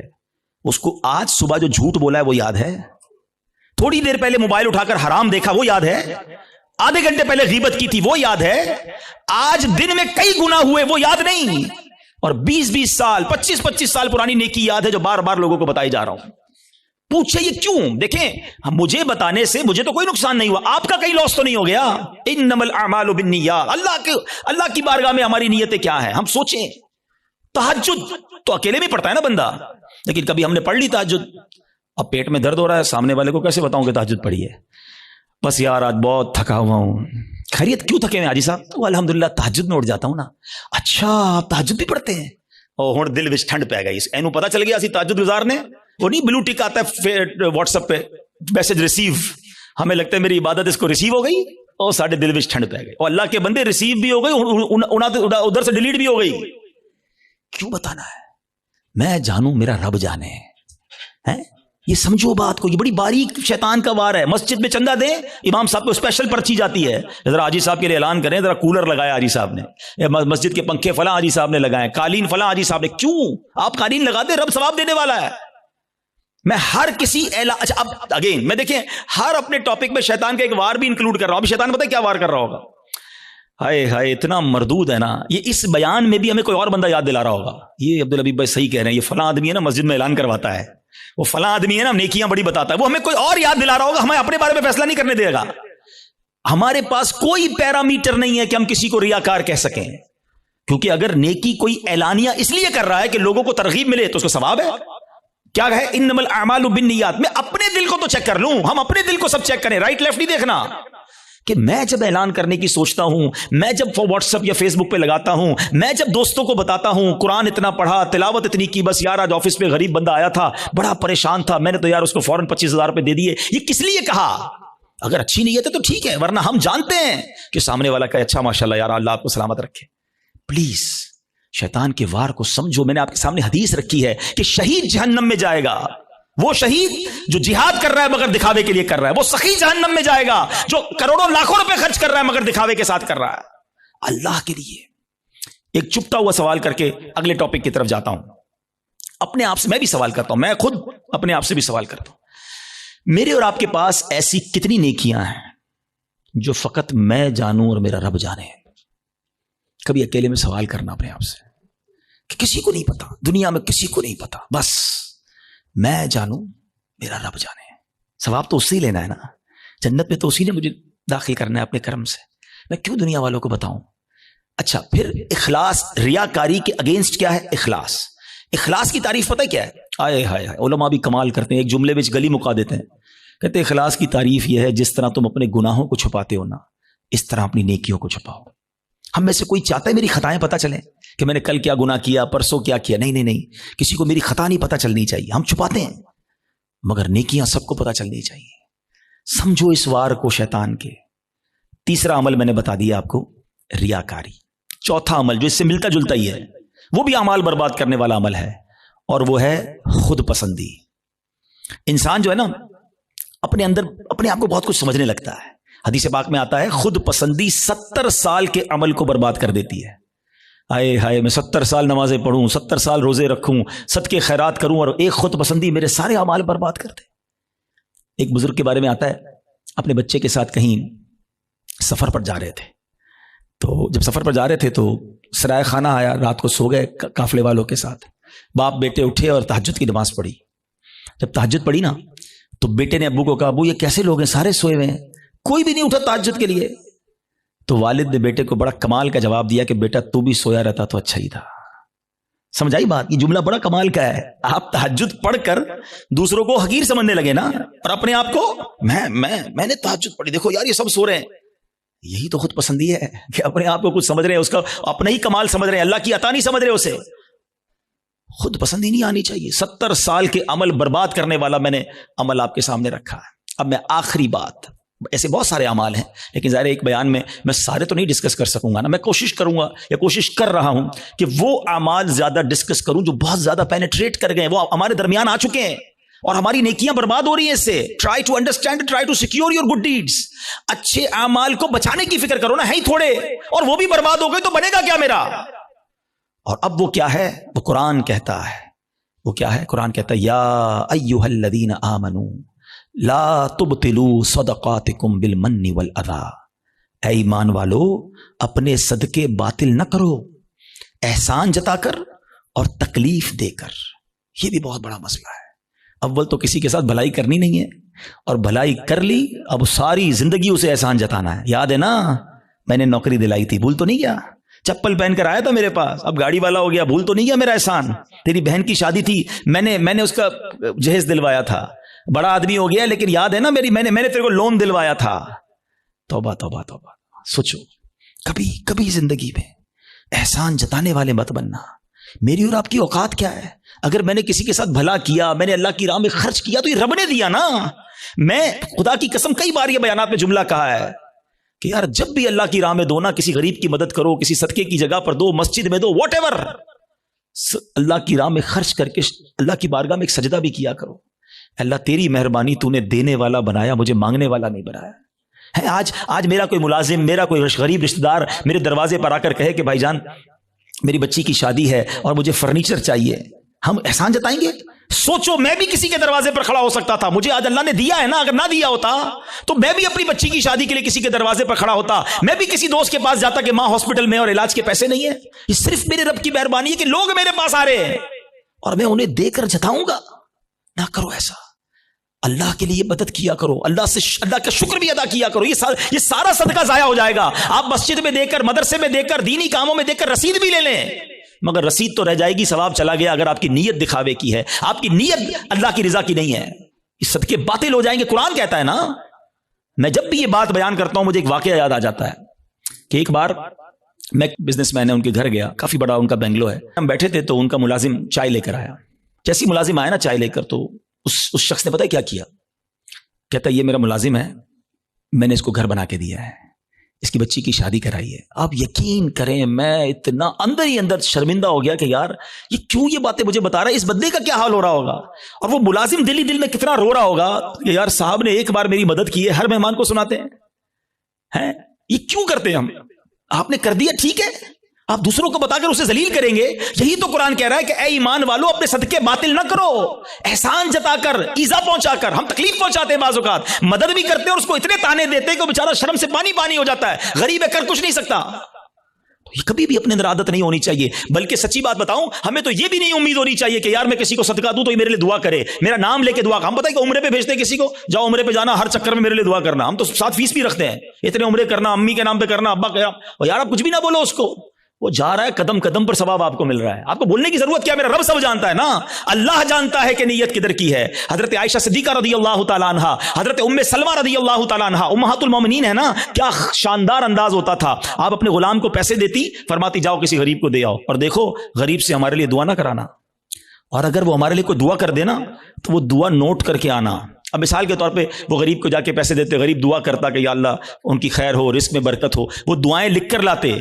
اس کو آج صبح جو جھوٹ بولا ہے وہ یاد ہے؟ تھوڑی دیر پہلے موبائل اٹھا کر حرام دیکھا وہ یاد ہے؟ آدھے گھنٹے پہلے غیبت کی تھی وہ یاد ہے؟ آج دن میں کئی گناہ ہوئے وہ یاد نہیں، اور 20 سال 25 سال پرانی نیکی یاد ہے جو بار بار لوگوں کو بتائی جا رہا ہوں. پوچھے یہ کیوں؟ دیکھیں مجھے بتانے سے مجھے تو کوئی نقصان نہیں ہوا، آپ کا کئی لاس تو نہیں ہو گیا. انما الاعمال بالنیات. اللہ کی بارگاہ میں ہماری نیتیں کیا ہیں؟ ہم سوچیں. تہجد تو اکیلے میں پڑھتا ہے نا بندہ، لیکن کبھی ہم نے پڑھ لی تہجد، اب پیٹ میں درد ہو رہا ہے، سامنے والے کو کیسے بتاؤں کہ تہجد پڑھی ہے؟ بس یار آج بہت تھکا ہوا ہوں. خیریت کیوں تھکے ہوئے حاجی صاحب؟ تو الحمدللہ تہجد میں اٹھ جاتا ہوں نا. اچھا آپ تہجد بھی پڑھتے ہیں؟ اور ہن دل وچ ٹھنڈ پی گئی، اینو پتہ چل گیا اسی تہجد گزار نے. وہ نہیں بلو ٹک آتا ہے واٹس ایپ پہ میسج ریسیو، ہمیں لگتا ہے میری عبادت اس کو ریسیو ہو گئی. اور ساڈے دل وچ ٹھنڈ پی گئی، اور اللہ کے بندے ریسیو بھی ہو گئی، ادھر سے ڈیلیٹ بھی ہو گئی. کیوں بتانا ہے؟ میں جانوں میرا رب جانے. یہ سمجھو بات کو، یہ بڑی باریک شیطان کا وار ہے. مسجد میں چندہ دیں، امام صاحب کو اسپیشل پرچی جاتی ہے، ذرا حاجی صاحب کے لیے اعلان کریں، ذرا کولر لگایا حاجی صاحب نے، مسجد کے پنکھے فلاں حاجی صاحب نے لگائے، قالین فلاں حاجی صاحب نے. کیوں؟ آپ قالین لگا دیں، رب ثواب دینے والا ہے. میں ہر کسی اچھا اب اگین میں دیکھیں ہر اپنے ٹاپک میں شیطان کا ایک وار بھی انکلوڈ کر رہا ہوں. اب شیطان پتہ ہے کیا وار کر رہا ہوگا؟ ہائے ہائے اتنا مردود ہے نا. یہ اس بیان میں بھی ہمیں کوئی اور بندہ یاد دلا رہا ہوگا، یہ عبدالحبیب بھائی صحیح کہہ رہے ہیں، یہ فلاں آدمی ہے نا مسجد میں اعلان کرواتا ہے، وہ فلاں آدمی ہے نا نیکیاں بڑی بتاتا ہے، وہ ہمیں کوئی اور یاد دلا رہا ہوگا. ہمیں اپنے بارے میں فیصلہ نہیں کرنے دے گا. ہمارے پاس کوئی پیرامیٹر نہیں ہے کہ ہم کسی کو ریاکار کہہ سکیں، کیونکہ اگر نیکی کوئی اعلانیہ اس لیے کر رہا ہے کہ لوگوں کو ترغیب ملے تو اس کو ثواب ہے. کیا ہے انما الاعمال بالنیات. میں اپنے دل کو تو چیک کر لوں، ہم اپنے دل کو سب چیک کریں، رائٹ لیفٹ نہیں دیکھنا. کہ میں جب اعلان کرنے کی سوچتا ہوں، میں جب واٹس ایپ یا فیس بک پہ لگاتا ہوں، میں جب دوستوں کو بتاتا ہوں قرآن اتنا پڑھا، تلاوت اتنی کی، بس یار آج آفس میں غریب بندہ آیا تھا بڑا پریشان تھا، میں نے تو یار اس کو فوراً 25,000 روپے دے دیے. یہ کس لیے کہا؟ اگر اچھی نیت ہے تو ٹھیک ہے، ورنہ ہم جانتے ہیں کہ سامنے والا کہ اچھا ماشاءاللہ یار اللہ آپ کو سلامت رکھے. پلیز شیطان کے وار کو سمجھو. میں نے آپ کے سامنے حدیث رکھی ہے کہ شہید جہنم میں جائے گا، وہ شہید جو جہاد کر رہا ہے مگر دکھاوے کے لیے کر رہا ہے، وہ سخی جہنم میں جائے گا جو کروڑوں لاکھوں روپے خرچ کر رہا ہے مگر دکھاوے کے ساتھ کر رہا ہے اللہ کے لیے. ایک چپتا ہوا سوال کر کے اگلے ٹاپک کی طرف جاتا ہوں. اپنے آپ سے میں بھی سوال کرتا ہوں، میں خود اپنے آپ سے بھی سوال کرتا ہوں. میرے اور آپ کے پاس ایسی کتنی نیکیاں ہیں جو فقط میں جانوں اور میرا رب جانے؟ کبھی اکیلے میں سوال کرنا اپنے آپ سے کہ کسی کو نہیں پتا، دنیا میں کسی کو نہیں پتا، بس میں جانوں میرا رب جانے. ثواب تو اسی لینا ہے نا، جنت میں تو اسی نے مجھے داخل کرنا ہے اپنے کرم سے، میں کیوں دنیا والوں کو بتاؤں. اچھا پھر اخلاص، ریاکاری کے اگینسٹ کیا ہے؟ اخلاص. اخلاص کی تعریف پتہ کیا ہے؟ آئے ہائے ہائے علماء بھی کمال کرتے ہیں، ایک جملے میں گلی مکا دیتے ہیں. کہتے ہیں اخلاص کی تعریف یہ ہے جس طرح تم اپنے گناہوں کو چھپاتے ہو نا، اس طرح اپنی نیکیوں کو چھپاؤ. ہم میں سے کوئی چاہتا ہے میری خطائیں پتہ چلیں کہ میں نے کل کیا گناہ کیا، پرسوں کیا کیا؟ نہیں نہیں نہیں، کسی کو میری خطا نہیں پتہ چلنی چاہیے. ہم چھپاتے ہیں مگر نیکیاں سب کو پتہ چلنی چاہیے. سمجھو اس وار کو شیطان کے. تیسرا عمل میں نے بتا دیا آپ کو، ریاکاری. چوتھا عمل جو اس سے ملتا جلتا ہی ہے، وہ بھی اعمال برباد کرنے والا عمل ہے، اور وہ ہے خود پسندی. انسان جو ہے نا اپنے اندر اپنے آپ کو بہت کچھ سمجھنے لگتا ہے. حدیث پاک میں آتا ہے خود پسندی 70 سال کے عمل کو برباد کر دیتی ہے. آئے ہائے میں 70 سال نمازیں پڑھوں، 70 سال روزے رکھوں، صدقے خیرات کروں، اور ایک خود پسندی میرے سارے اعمال برباد کر دے. ایک بزرگ کے بارے میں آتا ہے، اپنے بچے کے ساتھ کہیں سفر پر جا رہے تھے. تو جب سفر پر جا رہے تھے تو سرائے خانہ آیا، رات کو سو گئے قافلے والوں کے ساتھ. باپ بیٹے اٹھے اور تہجد کی نماز پڑھی. جب تہجد پڑھی نا تو بیٹے نے ابو کو کہا ابو یہ کیسے لوگ ہیں، سارے سوئے ہوئے ہیں، کوئی بھی نہیں اٹھا تہجد کے لیے. تو والد نے بیٹے کو بڑا کمال کا جواب دیا کہ بیٹا تو بھی سویا رہتا تو اچھا ہی تھا. سمجھائی بات؟ یہ جملہ بڑا کمال کا ہے. آپ تہجد پڑھ کر دوسروں کو حقیر سمجھنے لگے نا، اور اپنے آپ کو میں نے تہجد پڑھی، دیکھو یار یہ سب سو رہے ہیں. یہی تو خود پسندی ہے کہ اپنے آپ کو کچھ سمجھ رہے ہیں، اس کا اپنا ہی کمال سمجھ رہے ہیں، اللہ کی عطا نہیں سمجھ رہے اسے. خود پسندی نہیں آنی چاہیے. 70 سال کے عمل برباد کرنے والا میں نے عمل آپ کے سامنے رکھا ہے. اب میں آخری بات، ایسے بہت سارے اعمال ہیں لیکن ظاہر ایک بیان میں سارے تو نہیں ڈسکس کر سکوں گا نا. میں کوشش کروں گا یا کوشش کر رہا ہوں کہ وہ اعمال زیادہ ڈسکس کروں جو بہت زیادہ پینیٹریٹ کر گئے، وہ ہمارے درمیان آ چکے ہیں اور ہماری نیکیاں برباد ہو رہی ہیں اس سے. Try to understand, try to secure your good deeds. اچھے اعمال کو بچانے کی فکر کرو نا، ہے ہی تھوڑے، اور وہ بھی برباد ہو گئے تو بنے گا کیا میرا؟ اور اب وہ کیا ہے؟ وہ قرآن کہتا ہے. وہ کیا ہے؟ قرآن کہتا ہے یا ایھا الذین آمنوا لا تبطلوا صدقاتکم بالمن والاذی. اے ایمان والو اپنے صدقے باطل نہ کرو احسان جتا کر اور تکلیف دے کر. یہ بھی بہت بڑا مسئلہ ہے. اول تو کسی کے ساتھ بھلائی کرنی نہیں ہے، اور بھلائی کر لی اب ساری زندگی اسے احسان جتانا ہے. یاد ہے نا میں نے نوکری دلائی تھی، بھول تو نہیں گیا؟ چپل پہن کر آیا تھا میرے پاس، اب گاڑی والا ہو گیا، بھول تو نہیں گیا میرا احسان؟ تیری بہن کی شادی تھی، میں نے اس کا جہیز دلوایا تھا. بڑا آدمی ہو گیا لیکن یاد ہے نا میں نے تیرے کو لون دلوایا تھا. توبہ توبہ توبہ. سوچو کبھی زندگی میں احسان جتانے والے مت بننا. میری اور آپ کی اوقات کیا ہے؟ اگر میں نے کسی کے ساتھ بھلا کیا، میں نے اللہ کی راہ میں خرچ کیا تو یہ رب نے دیا نا. میں خدا کی قسم کئی بار یہ بیانات میں جملہ کہا ہے، کہ یار جب بھی اللہ کی راہ میں دو نا, کسی غریب کی مدد کرو, کسی صدقے کی جگہ پر دو, مسجد میں دو, واٹ ایور, اللہ کی راہ میں خرچ کر کے اللہ کی بارگاہ میں ایک سجدہ بھی کیا کرو. اللہ تیری مہربانی, تو نے دینے والا بنایا, مجھے مانگنے والا نہیں بنایا ہے. آج میرا کوئی ملازم, میرا کوئی غریب رشتہ دار میرے دروازے پر آ کر کہے کہ بھائی جان میری بچی کی شادی ہے اور مجھے فرنیچر چاہیے, ہم احسان جتائیں گے؟ سوچو, میں بھی کسی کے دروازے پر کھڑا ہو سکتا تھا, مجھے آج اللہ نے دیا ہے نا, اگر نہ دیا ہوتا تو میں بھی اپنی بچی کی شادی کے لیے کسی کے دروازے پر کھڑا ہوتا, میں بھی کسی دوست کے پاس جاتا کہ ماں ہاسپٹل میں اور علاج کے پیسے نہیں ہیں. یہ صرف میرے رب کی مہربانی ہے کہ لوگ میرے پاس آ رہے ہیں اور میں انہیں دے کر جتاؤں گا. نہ کرو ایسا, اللہ کے لیے مدد کیا کرو, اللہ کا شکر بھی ادا کیا کرو. یہ سارا صدقہ ضائع ہو جائے گا. آپ مسجد میں دے کر, مدرسے میں دے کر, دینی کاموں میں دے کر رسید بھی لے لیں, مگر رسید تو رہ جائے گی, ثواب چلا گیا اگر آپ کی نیت دکھاوے کی ہے, آپ کی نیت اللہ کی رضا کی نہیں ہے. یہ صدقے باطل ہو جائیں گے. قرآن کہتا ہے نا, میں جب بھی یہ بات بیان کرتا ہوں مجھے ایک واقعہ یاد آ جاتا ہے کہ ایک بار میں بزنس مین ہے ان کے گھر گیا, کافی بڑا ان کا بنگلو ہے. ہم بیٹھے تھے تو ان کا ملازم چائے لے کر آیا. جیسی ملازم آیا نا چائے لے کر, تو اس شخص نے پتہ ہے کیا کیا؟ کہتا ہے یہ میرا ملازم ہے, میں نے اس کو گھر بنا کے دیا ہے, اس کی بچی کی شادی کرائی ہے. آپ یقین کریں میں اتنا اندر ہی اندر شرمندہ ہو گیا کہ یار یہ کیوں یہ باتیں مجھے بتا رہا ہے, اس بندے کا کیا حال ہو رہا ہوگا, اور وہ ملازم دل ہی دل میں کتنا رو رہا ہوگا کہ یار صاحب نے ایک بار میری مدد کی ہے, ہر مہمان کو سناتے ہیں. یہ کیوں کرتے ہیں ہم؟ آپ نے کر دیا ٹھیک ہے, آپ دوسروں کو بتا کر اسے ذلیل کریں گے. یہی تو قرآن کہہ رہا ہے کہ اے ایمان والو اپنے صدقے باطل نہ کرو, احسان جتا کر, ایذا پہنچا کر. ہم تکلیف پہنچاتے ہیں بعض اوقات, مدد بھی کرتے ہیں اور اس کو اتنے تانے دیتے ہیں کہ وہ بیچارہ شرم سے پانی پانی ہو جاتا ہے, غریب ہے کر کچھ نہیں سکتا. تو یہ کبھی بھی اپنے اندر عادت نہیں ہونی چاہیے. بلکہ سچی بات بتاؤں, ہمیں تو یہ بھی نہیں امید ہونی چاہیے کہ یار میں کسی کو صدقہ دوں تو یہ میرے لیے دعا کرے, میرا نام لے کے دعا. ہم پتہ ہے کہ عمرے پہ بھیجتے ہیں کسی کو, جاؤ عمرے پہ جانا, ہر چکر میں میرے لیے دعا کرنا. ہم تو 7 فیس بھی رکھتے ہیں, اتنے عمرے کرنا, امی کے نام پہ کرنا, ابا کا. اور یار آپ کچھ بھی نہ بولو اس کو, وہ جا رہا ہے قدم قدم پر ثواب آپ کو مل رہا ہے. آپ کو بولنے کی ضرورت کیا, میرا رب سب جانتا ہے نا, اللہ جانتا ہے کہ نیت کدھر کی ہے. حضرت عائشہ صدیقہ رضی اللہ تعالیٰ عنہا, حضرت ام سلمہ رضی اللہ تعالیٰ عنہا, امہات المومنین ہے نا, کیا شاندار انداز ہوتا تھا. آپ اپنے غلام کو پیسے دیتی, فرماتی جاؤ کسی غریب کو دے آؤ, اور دیکھو غریب سے ہمارے لیے دعا نہ کرانا, اور اگر وہ ہمارے لیے کوئی دعا کر دینا تو وہ دعا نوٹ کر کے آنا. اب مثال کے طور پہ وہ غریب کو جا کے پیسے دیتے, غریب دعا کرتا کہ یا اللہ ان کی خیر ہو, رزق میں برکت ہو, وہ دعائیں لکھ کر لاتے,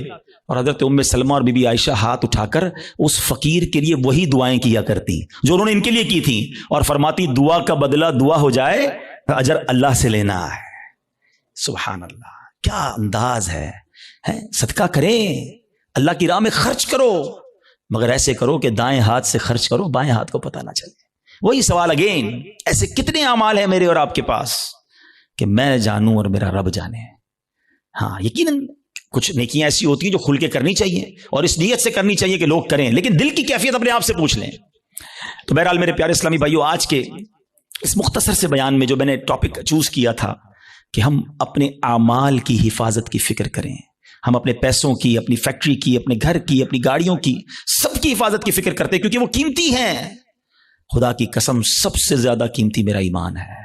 اور حضرت ام سلمہ اور بی بی عائشہ ہاتھ اٹھا کر اس فقیر کے لیے وہی دعائیں کیا کرتی جو انہوں نے ان کے لیے کی تھیں, اور فرماتی دعا کا بدلہ دعا ہو جائے, اجر اللہ سے لینا ہے. سبحان اللہ, کیا انداز ہے. صدقہ کریں, اللہ کی راہ میں خرچ کرو, مگر ایسے کرو کہ دائیں ہاتھ سے خرچ کرو, بائیں ہاتھ کو پتہ نہ چلے. وہی سوال اگین, ایسے کتنے اعمال ہیں میرے اور آپ کے پاس کہ میں جانوں اور میرا رب جانے. ہاں یقیناً کچھ نیکیاں ایسی ہوتی ہیں جو کھل کے کرنی چاہیے اور اس نیت سے کرنی چاہیے کہ لوگ کریں, لیکن دل کی کیفیت اپنے آپ سے پوچھ لیں. تو بہرحال میرے پیارے اسلامی بھائیو, آج کے اس مختصر سے بیان میں جو میں نے ٹاپک چوز کیا تھا کہ ہم اپنے اعمال کی حفاظت کی فکر کریں, ہم اپنے پیسوں کی, اپنی فیکٹری کی, اپنے گھر کی, اپنی گاڑیوں کی, سب کی حفاظت کی فکر کرتے ہیں کیونکہ وہ قیمتی ہیں. خدا کی قسم سب سے زیادہ قیمتی میرا ایمان ہے.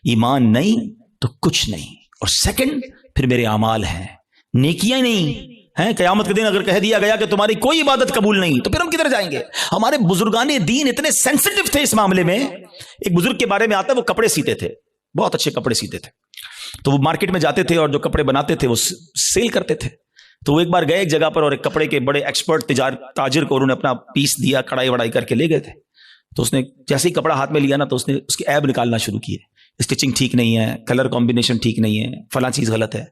ایمان نہیں تو کچھ نہیں, اور سیکنڈ پھر میرے اعمال ہیں, نیکیاں نہیں ہیں. قیامت کے دن اگر کہہ دیا گیا کہ تمہاری کوئی عبادت قبول نہیں تو پھر ہم کدھر جائیں گے؟ ہمارے بزرگان دین اتنے سینسٹیو تھے اس معاملے میں. ایک بزرگ کے بارے میں آتا ہے, وہ کپڑے سیتے تھے, بہت اچھے کپڑے سیتے تھے. تو وہ مارکیٹ میں جاتے تھے اور جو کپڑے بناتے تھے وہ سیل کرتے تھے. تو وہ ایک بار گئے ایک جگہ پر اور ایک کپڑے کے بڑے ایکسپرٹ تاجر کو انہوں نے اپنا پیس دیا, کڑائی وڑائی کر کے لے گئے تھے. تو اس نے جیسے ہی کپڑا ہاتھ میں لیا نا تو اس نے اس کے عیب نکالنا شروع کیے, اسٹچنگ ٹھیک نہیں ہے, کلر کمبینیشن ٹھیک نہیں ہے, فلاں چیز غلط ہے.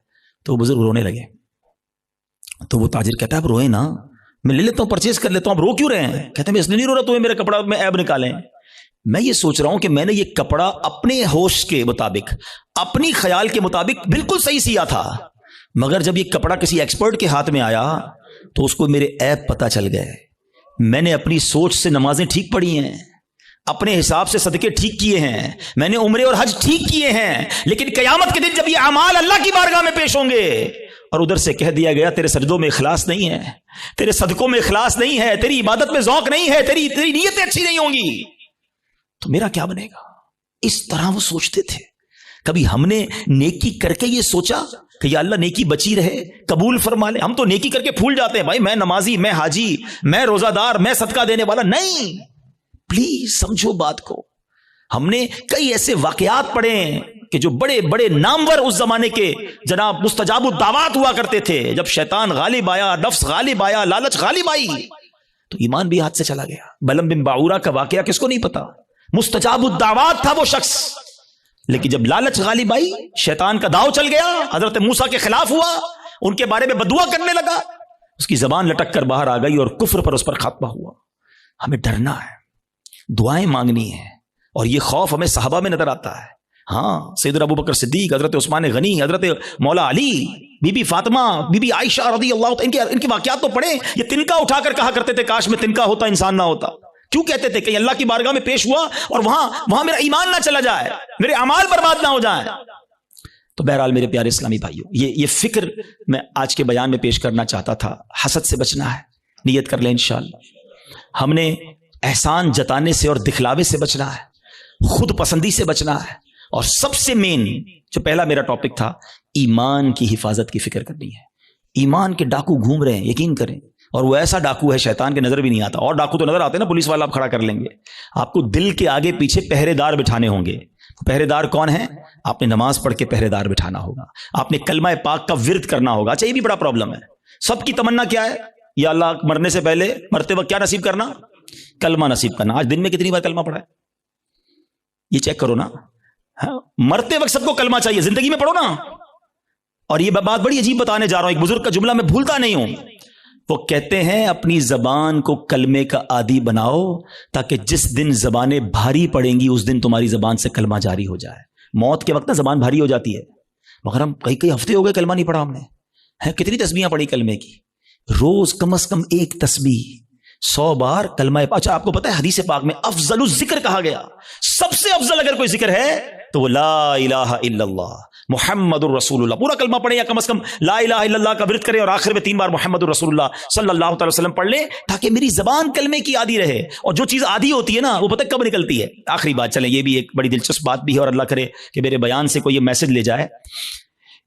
تو وہ بزرگ رونے لگے. تو وہ تاجر کہتا ہے اب روئے نا, میں لے لیتا ہوں, پرچیز کر لیتا ہوں, اب رو کیوں رہے ہیں؟ کہتے ہیں میں اس لیے نہیں رو رہا تمہیں میرے کپڑا میں عیب نکالیں. میں یہ سوچ رہا ہوں کہ میں نے یہ کپڑا اپنے ہوش کے مطابق, اپنی خیال کے مطابق بالکل صحیح سیا تھا, مگر جب یہ کپڑا کسی ایکسپرٹ کے ہاتھ میں آیا تو اس کو میرے عیب پتہ چل گئے. میں نے اپنی سوچ سے نمازیں ٹھیک پڑھی ہیں, اپنے حساب سے صدقے ٹھیک کیے ہیں, میں نے عمرے اور حج ٹھیک کیے ہیں, لیکن قیامت کے دن جب یہ اعمال اللہ کی بارگاہ میں پیش ہوں گے اور ادھر سے کہہ دیا گیا تیرے سجدوں میں اخلاص نہیں ہے, تیرے صدقوں میں اخلاص نہیں ہے, تیری عبادت میں ذوق نہیں ہے, تیری نیتیں اچھی نہیں ہوں گی, تو میرا کیا بنے گا؟ اس طرح وہ سوچتے تھے. کبھی ہم نے نیکی کر کے یہ سوچا کہ یا اللہ نیکی بچی رہے, قبول فرما لے؟ ہم تو نیکی کر کے پھول جاتے ہیں, بھائی میں نمازی, میں حاجی, میں روزہ دار, میں صدقہ دینے والا. نہیں, پلیز سمجھو بات کو. ہم نے کئی ایسے واقعات پڑھے ہیں کہ جو بڑے بڑے نامور اس زمانے کے جناب مستجاب الدعوات ہوا کرتے تھے، جب شیطان غالب آیا، نفس غالب آیا، لالچ غالب آئی تو ایمان بھی ہاتھ سے چلا گیا۔ بلم بن باعورہ کا واقعہ کس کو نہیں پتا؟ مستجاب الدعوات تھا وہ شخص، لیکن جب لالچ غالب آئی، شیطان کا داؤ چل گیا، حضرت موسیٰ کے خلاف ہوا، ان کے بارے میں بدعا کرنے لگا، اس کی زبان لٹک کر باہر آ گئی اور کفر پر اس پر خاتمہ ہوا۔ ہمیں ڈرنا ہے، دعائیں مانگنی ہیں، اور یہ خوف ہمیں صحابہ میں نظر آتا ہے۔ ہاں، سیدنا ابو بکر صدیق، حضرت عثمان غنی، حضرت مولا علی، بی بی فاطمہ، بی بی عائشہ رضی اللہ عنہ، ان کے واقعات تو پڑھیں۔ یہ تنکا اٹھا کر کہا کرتے تھے کاش میں تنکا ہوتا انسان نہ ہوتا۔ کیوں کہتے تھے؟ کہ اللہ کی بارگاہ میں پیش ہوا اور وہاں میرا ایمان نہ چلا جائے، میرے اعمال برباد نہ ہو جائیں۔ تو بہرحال میرے پیارے اسلامی بھائیوں، یہ فکر میں آج کے بیان میں پیش کرنا چاہتا تھا۔ حسد سے بچنا ہے، نیت کر لیں انشاءاللہ۔ ہم نے احسان جتانے سے اور دکھلاوے سے بچنا ہے، خود پسندی سے بچنا ہے، اور سب سے مین جو پہلا میرا ٹاپک تھا، ایمان کی حفاظت کی فکر کرنی ہے۔ ایمان کے ڈاکو گھوم رہے ہیں، یقین کریں، اور وہ ایسا ڈاکو ہے شیطان کے نظر بھی نہیں آتا۔ اور ڈاکو تو نظر آتے ہیں نا، پولیس والا آپ کھڑا کر لیں گے، آپ کو دل کے آگے پیچھے پہرے دار بٹھانے ہوں گے۔ پہرے دار کون ہیں؟ آپ نے نماز پڑھ کے پہرے دار بٹھانا ہوگا، آپ نے کلمہ پاک کا ورد کرنا ہوگا۔ اچھا، یہ بھی بڑا پرابلم ہے، سب کی تمنا کیا ہے؟ یا اللہ مرنے سے پہلے، مرتے وقت کیا نصیب کرنا؟ کلمہ نصیب کرنا۔ آج دن میں کتنی بار کلمہ پڑھا ہے؟ یہ چیک کرو نا۔ مرتے وقت سب کو کلمہ چاہیے، زندگی میں پڑھو نا۔ اور یہ بات بڑی عجیب بتانے جا رہا ہوں، ایک بزرگ کا جملہ میں بھولتا نہیں ہوں۔ وہ کہتے ہیں اپنی زبان کو کلمے کا عادی بناؤ، تاکہ جس دن زبانیں بھاری پڑیں گی اس دن تمہاری زبان سے کلمہ جاری ہو جائے۔ موت کے وقت نا زبان بھاری ہو جاتی ہے، مگر ہم کئی ہفتے ہو گئے کلمہ نہیں پڑھا ہم نے۔ کتنی تسبیحاں پڑھی کلمے کی؟ روز کم از کم ایک تسبیح، 100 بار کلمہ۔ اچھا، آپ کو پتہ ہے حدیث پاک میں افضل الذکر کہا گیا، سب سے افضل اگر کوئی ذکر ہے تو وہ لا الہ الا اللہ محمد الرسول اللہ۔ پورا کلمہ پڑھیں یا کم از کم لا الہ الا اللہ کا ورد کریں، اور آخر میں 3 بار محمد الرسول اللہ صلی اللہ تعالی وسلم پڑھ لیں، تاکہ میری زبان کلمے کی عادی رہے۔ اور جو چیز عادی ہوتی ہے نا، وہ پتہ کب نکلتی ہے؟ آخری بات، چلیں یہ بھی ایک بڑی دلچسپ بات بھی ہے، اور اللہ کرے کہ میرے بیان سے کوئی یہ میسج لے جائے۔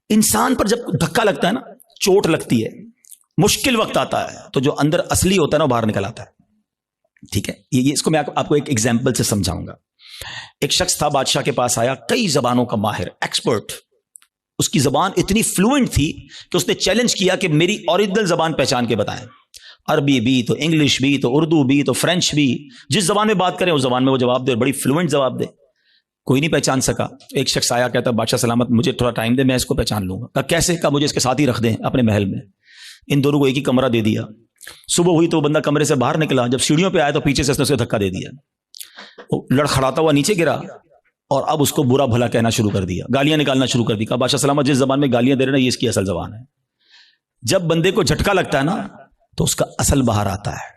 انسان پر جب دھکا لگتا ہے نا، چوٹ لگتی ہے، مشکل وقت آتا ہے، تو جو اندر اصلی ہوتا ہے نا وہ باہر نکل آتا ہے۔ ٹھیک ہے، یہ اس کو میں آپ کو ایک ایگزامپل سے سمجھاؤں گا۔ ایک شخص تھا، بادشاہ کے پاس آیا، کئی زبانوں کا ماہر، ایکسپرٹ، اس کی زبان اتنی فلوئنٹ تھی کہ اس نے چیلنج کیا کہ میری اوریجنل زبان پہچان کے بتائیں۔ عربی بھی تو انگلش بھی تو اردو بھی تو فرینچ بھی، جس زبان میں بات کریں اس زبان میں وہ جواب دے، بڑی فلوئنٹ جواب دے۔ کوئی نہیں پہچان سکا۔ ایک شخص آیا، کہتا بادشاہ سلامت، مجھے تھوڑا ٹائم دے، میں اس کو پہچان لوں گا۔ کہا کیسے؟ کہا مجھے اس کے ساتھ ہی رکھ دیں اپنے محل میں۔ ان دونوں کو ایک ہی کمرہ دے دیا۔ صبح ہوئی تو وہ بندہ کمرے سے باہر نکلا، جب سیڑھیوں پہ آیا تو پیچھے سے اس نے اسے دھکا دے دیا، وہ لڑکھڑاتا ہوا نیچے گرا، اور اب اس کو برا بھلا کہنا شروع کر دیا، گالیاں نکالنا شروع کر دی۔ کہا بادشاہ سلامت، جس زبان میں گالیاں دے رہے ہیں یہ اس کی اصل زبان ہے۔ جب بندے کو جھٹکا لگتا ہے نا تو اس کا اصل باہر آتا ہے۔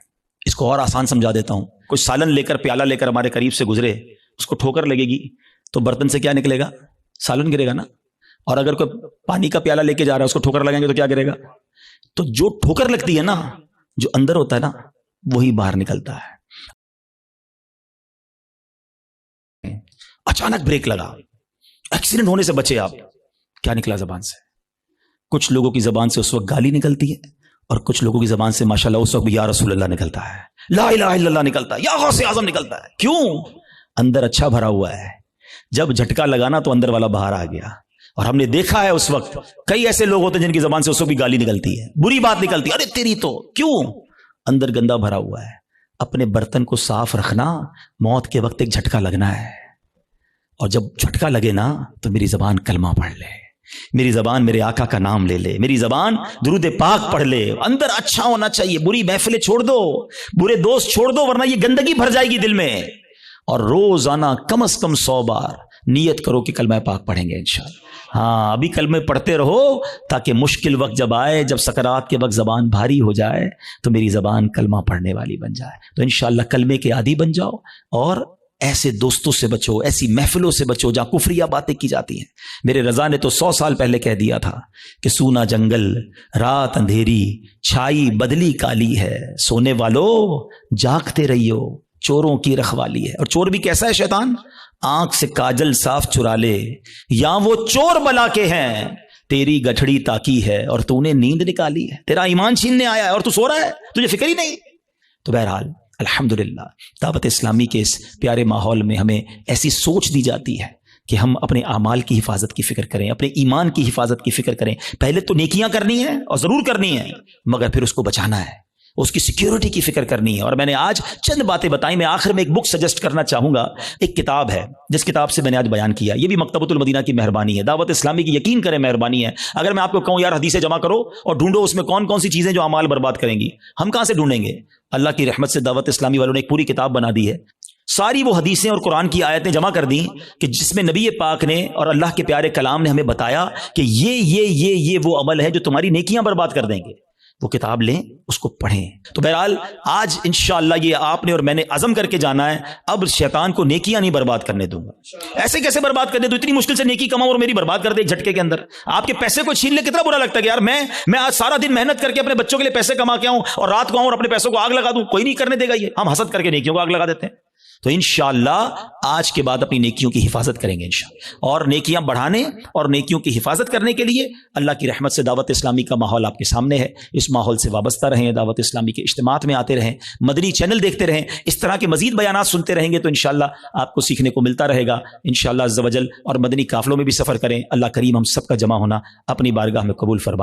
اس کو اور آسان سمجھا دیتا ہوں۔ کوئی سالن لے کر، پیالہ لے کر ہمارے قریب سے گزرے، اس کو ٹھوکر لگے گی تو برتن سے کیا نکلے گا؟ سالن گرے گا نا۔ اور اگر کوئی پانی کا پیالہ لے کے جا رہا ہے، اس کو ٹھوکر لگائیں گے تو کیا گرے گا؟ تو جو ٹھوکر لگتی ہے نا، جو اندر ہوتا ہے نا، وہی باہر نکلتا ہے۔ اچانک بریک لگا، ایکسیڈنٹ ہونے سے بچے آپ، کیا نکلا زبان سے؟ کچھ لوگوں کی زبان سے اس وقت گالی نکلتی ہے، اور کچھ لوگوں کی زبان سے ماشاءاللہ اس وقت بھی یا رسول اللہ نکلتا ہے، لا الہ الا اللہ نکلتا ہے، یا غوث اعظم نکلتا ہے۔ کیوں؟ اندر اچھا بھرا ہوا ہے۔ جب جھٹکا لگانا تو اندر والا باہر آ گیا۔ اور ہم نے دیکھا ہے اس وقت کئی ایسے لوگ ہوتے ہیں جن کی زبان سے اس وقت بھی گالی نکلتی ہے، بری بات نکلتی ہے، ارے تیری تو، کیوں؟ اندر گندا بھرا ہوا ہے۔ اپنے برتن کو صاف رکھنا، موت کے وقت ایک جھٹکا لگنا ہے، اور جب جھٹکا لگے نا تو میری زبان کلمہ پڑھ لے، میری زبان میرے آقا کا نام لے لے، میری زبان درود پاک پڑھ لے۔ اندر اچھا ہونا چاہیے، بری محفلیں چھوڑ دو، برے دوست چھوڑ دو، ورنہ یہ گندگی بھر جائے گی دل میں۔ اور روزانہ کم از کم 100 بار نیت کرو کہ کلمہ پاک پڑھیں گے انشاءاللہ۔ ہاں، ابھی کلمے پڑھتے رہو، تاکہ مشکل وقت جب آئے، جب سکرات کے وقت زبان بھاری ہو جائے تو میری زبان کلمہ پڑھنے والی بن جائے۔ تو انشاءاللہ کلمے کے عادی بن جاؤ، اور ایسے دوستوں سے بچو، ایسی محفلوں سے بچو جہاں کفریہ باتیں کی جاتی ہیں۔ میرے رضا نے تو 100 سال پہلے کہہ دیا تھا کہ سونا جنگل، رات اندھیری، چھائی بدلی کالی ہے، سونے والو جاگتے رہیو، چوروں کی رکھوالی ہے۔ اور چور بھی کیسا ہے شیطان؟ آنکھ سے کاجل صاف چرا لے، یا وہ چور بلا کے ہیں، تیری گٹھڑی تاکی ہے اور تو نے نیند نکالی ہے۔ تیرا ایمان چھیننے آیا ہے اور تو سو رہا ہے، تجھے فکر ہی نہیں۔ تو بہرحال الحمدللہ دعوت اسلامی کے اس پیارے ماحول میں ہمیں ایسی سوچ دی جاتی ہے کہ ہم اپنے اعمال کی حفاظت کی فکر کریں، اپنے ایمان کی حفاظت کی فکر کریں. پہلے تو نیکیاں کرنی ہیں اور ضرور کرنی ہیں، مگر پھر اس کو بچانا ہے، اس کی سیکیورٹی کی فکر کرنی ہے. اور میں نے آج چند باتیں بتائیں. میں آخر میں ایک بک سجیسٹ کرنا چاہوں گا. ایک کتاب ہے جس کتاب سے میں نے آج بیان کیا، یہ بھی مکتبۃ المدینہ کی مہربانی ہے، دعوت اسلامی کی یقین کریں مہربانی ہے. اگر میں آپ کو کہوں یار حدیثیں جمع کرو اور ڈھونڈو اس میں کون کون سی چیزیں جو اعمال برباد کریں گی، ہم کہاں سے ڈھونڈیں گے؟ اللہ کی رحمت سے دعوت اسلامی والوں نے ایک پوری کتاب بنا دی ہے. ساری وہ حدیثیں اور قرآن کی آیتیں جمع کر دیں کہ جس میں نبی پاک نے اور اللہ کے پیارے کلام نے ہمیں بتایا کہ یہ وہ عمل ہے جو تمہاری نیکیاں برباد کر دیں گے. وہ کتاب لیں، اس کو پڑھیں. تو بہرحال آج انشاءاللہ یہ آپ نے اور میں نے عزم کر کے جانا ہے، اب شیطان کو نیکیاں نہیں برباد کرنے دوں گا. ایسے کیسے برباد کر دے؟ تو اتنی مشکل سے نیکی کماؤں اور میری برباد کر دے ایک جھٹکے کے اندر. آپ کے پیسے کو چھین لے کتنا برا لگتا ہے کہ یار میں آج سارا دن محنت کر کے اپنے بچوں کے لیے پیسے کما کے آؤں اور رات کو آؤں اور اپنے پیسوں کو آگ لگا دوں. کوئی نہیں کرنے دے گا. یہ ہم حسد کر کے نیکیوں کو آگ لگا دیتے ہیں. تو انشاءاللہ آج کے بعد اپنی نیکیوں کی حفاظت کریں گے انشاءاللہ. اور نیکیاں بڑھانے اور نیکیوں کی حفاظت کرنے کے لیے اللہ کی رحمت سے دعوت اسلامی کا ماحول آپ کے سامنے ہے. اس ماحول سے وابستہ رہیں، دعوت اسلامی کے اجتماعات میں آتے رہیں، مدنی چینل دیکھتے رہیں، اس طرح کے مزید بیانات سنتے رہیں گے تو انشاءاللہ آپ کو سیکھنے کو ملتا رہے گا انشاءاللہ عز و جل. اور مدنی قافلوں میں بھی سفر کریں. اللہ کریم ہم سب کا جمع ہونا اپنی بارگاہ میں قبول فرمائے.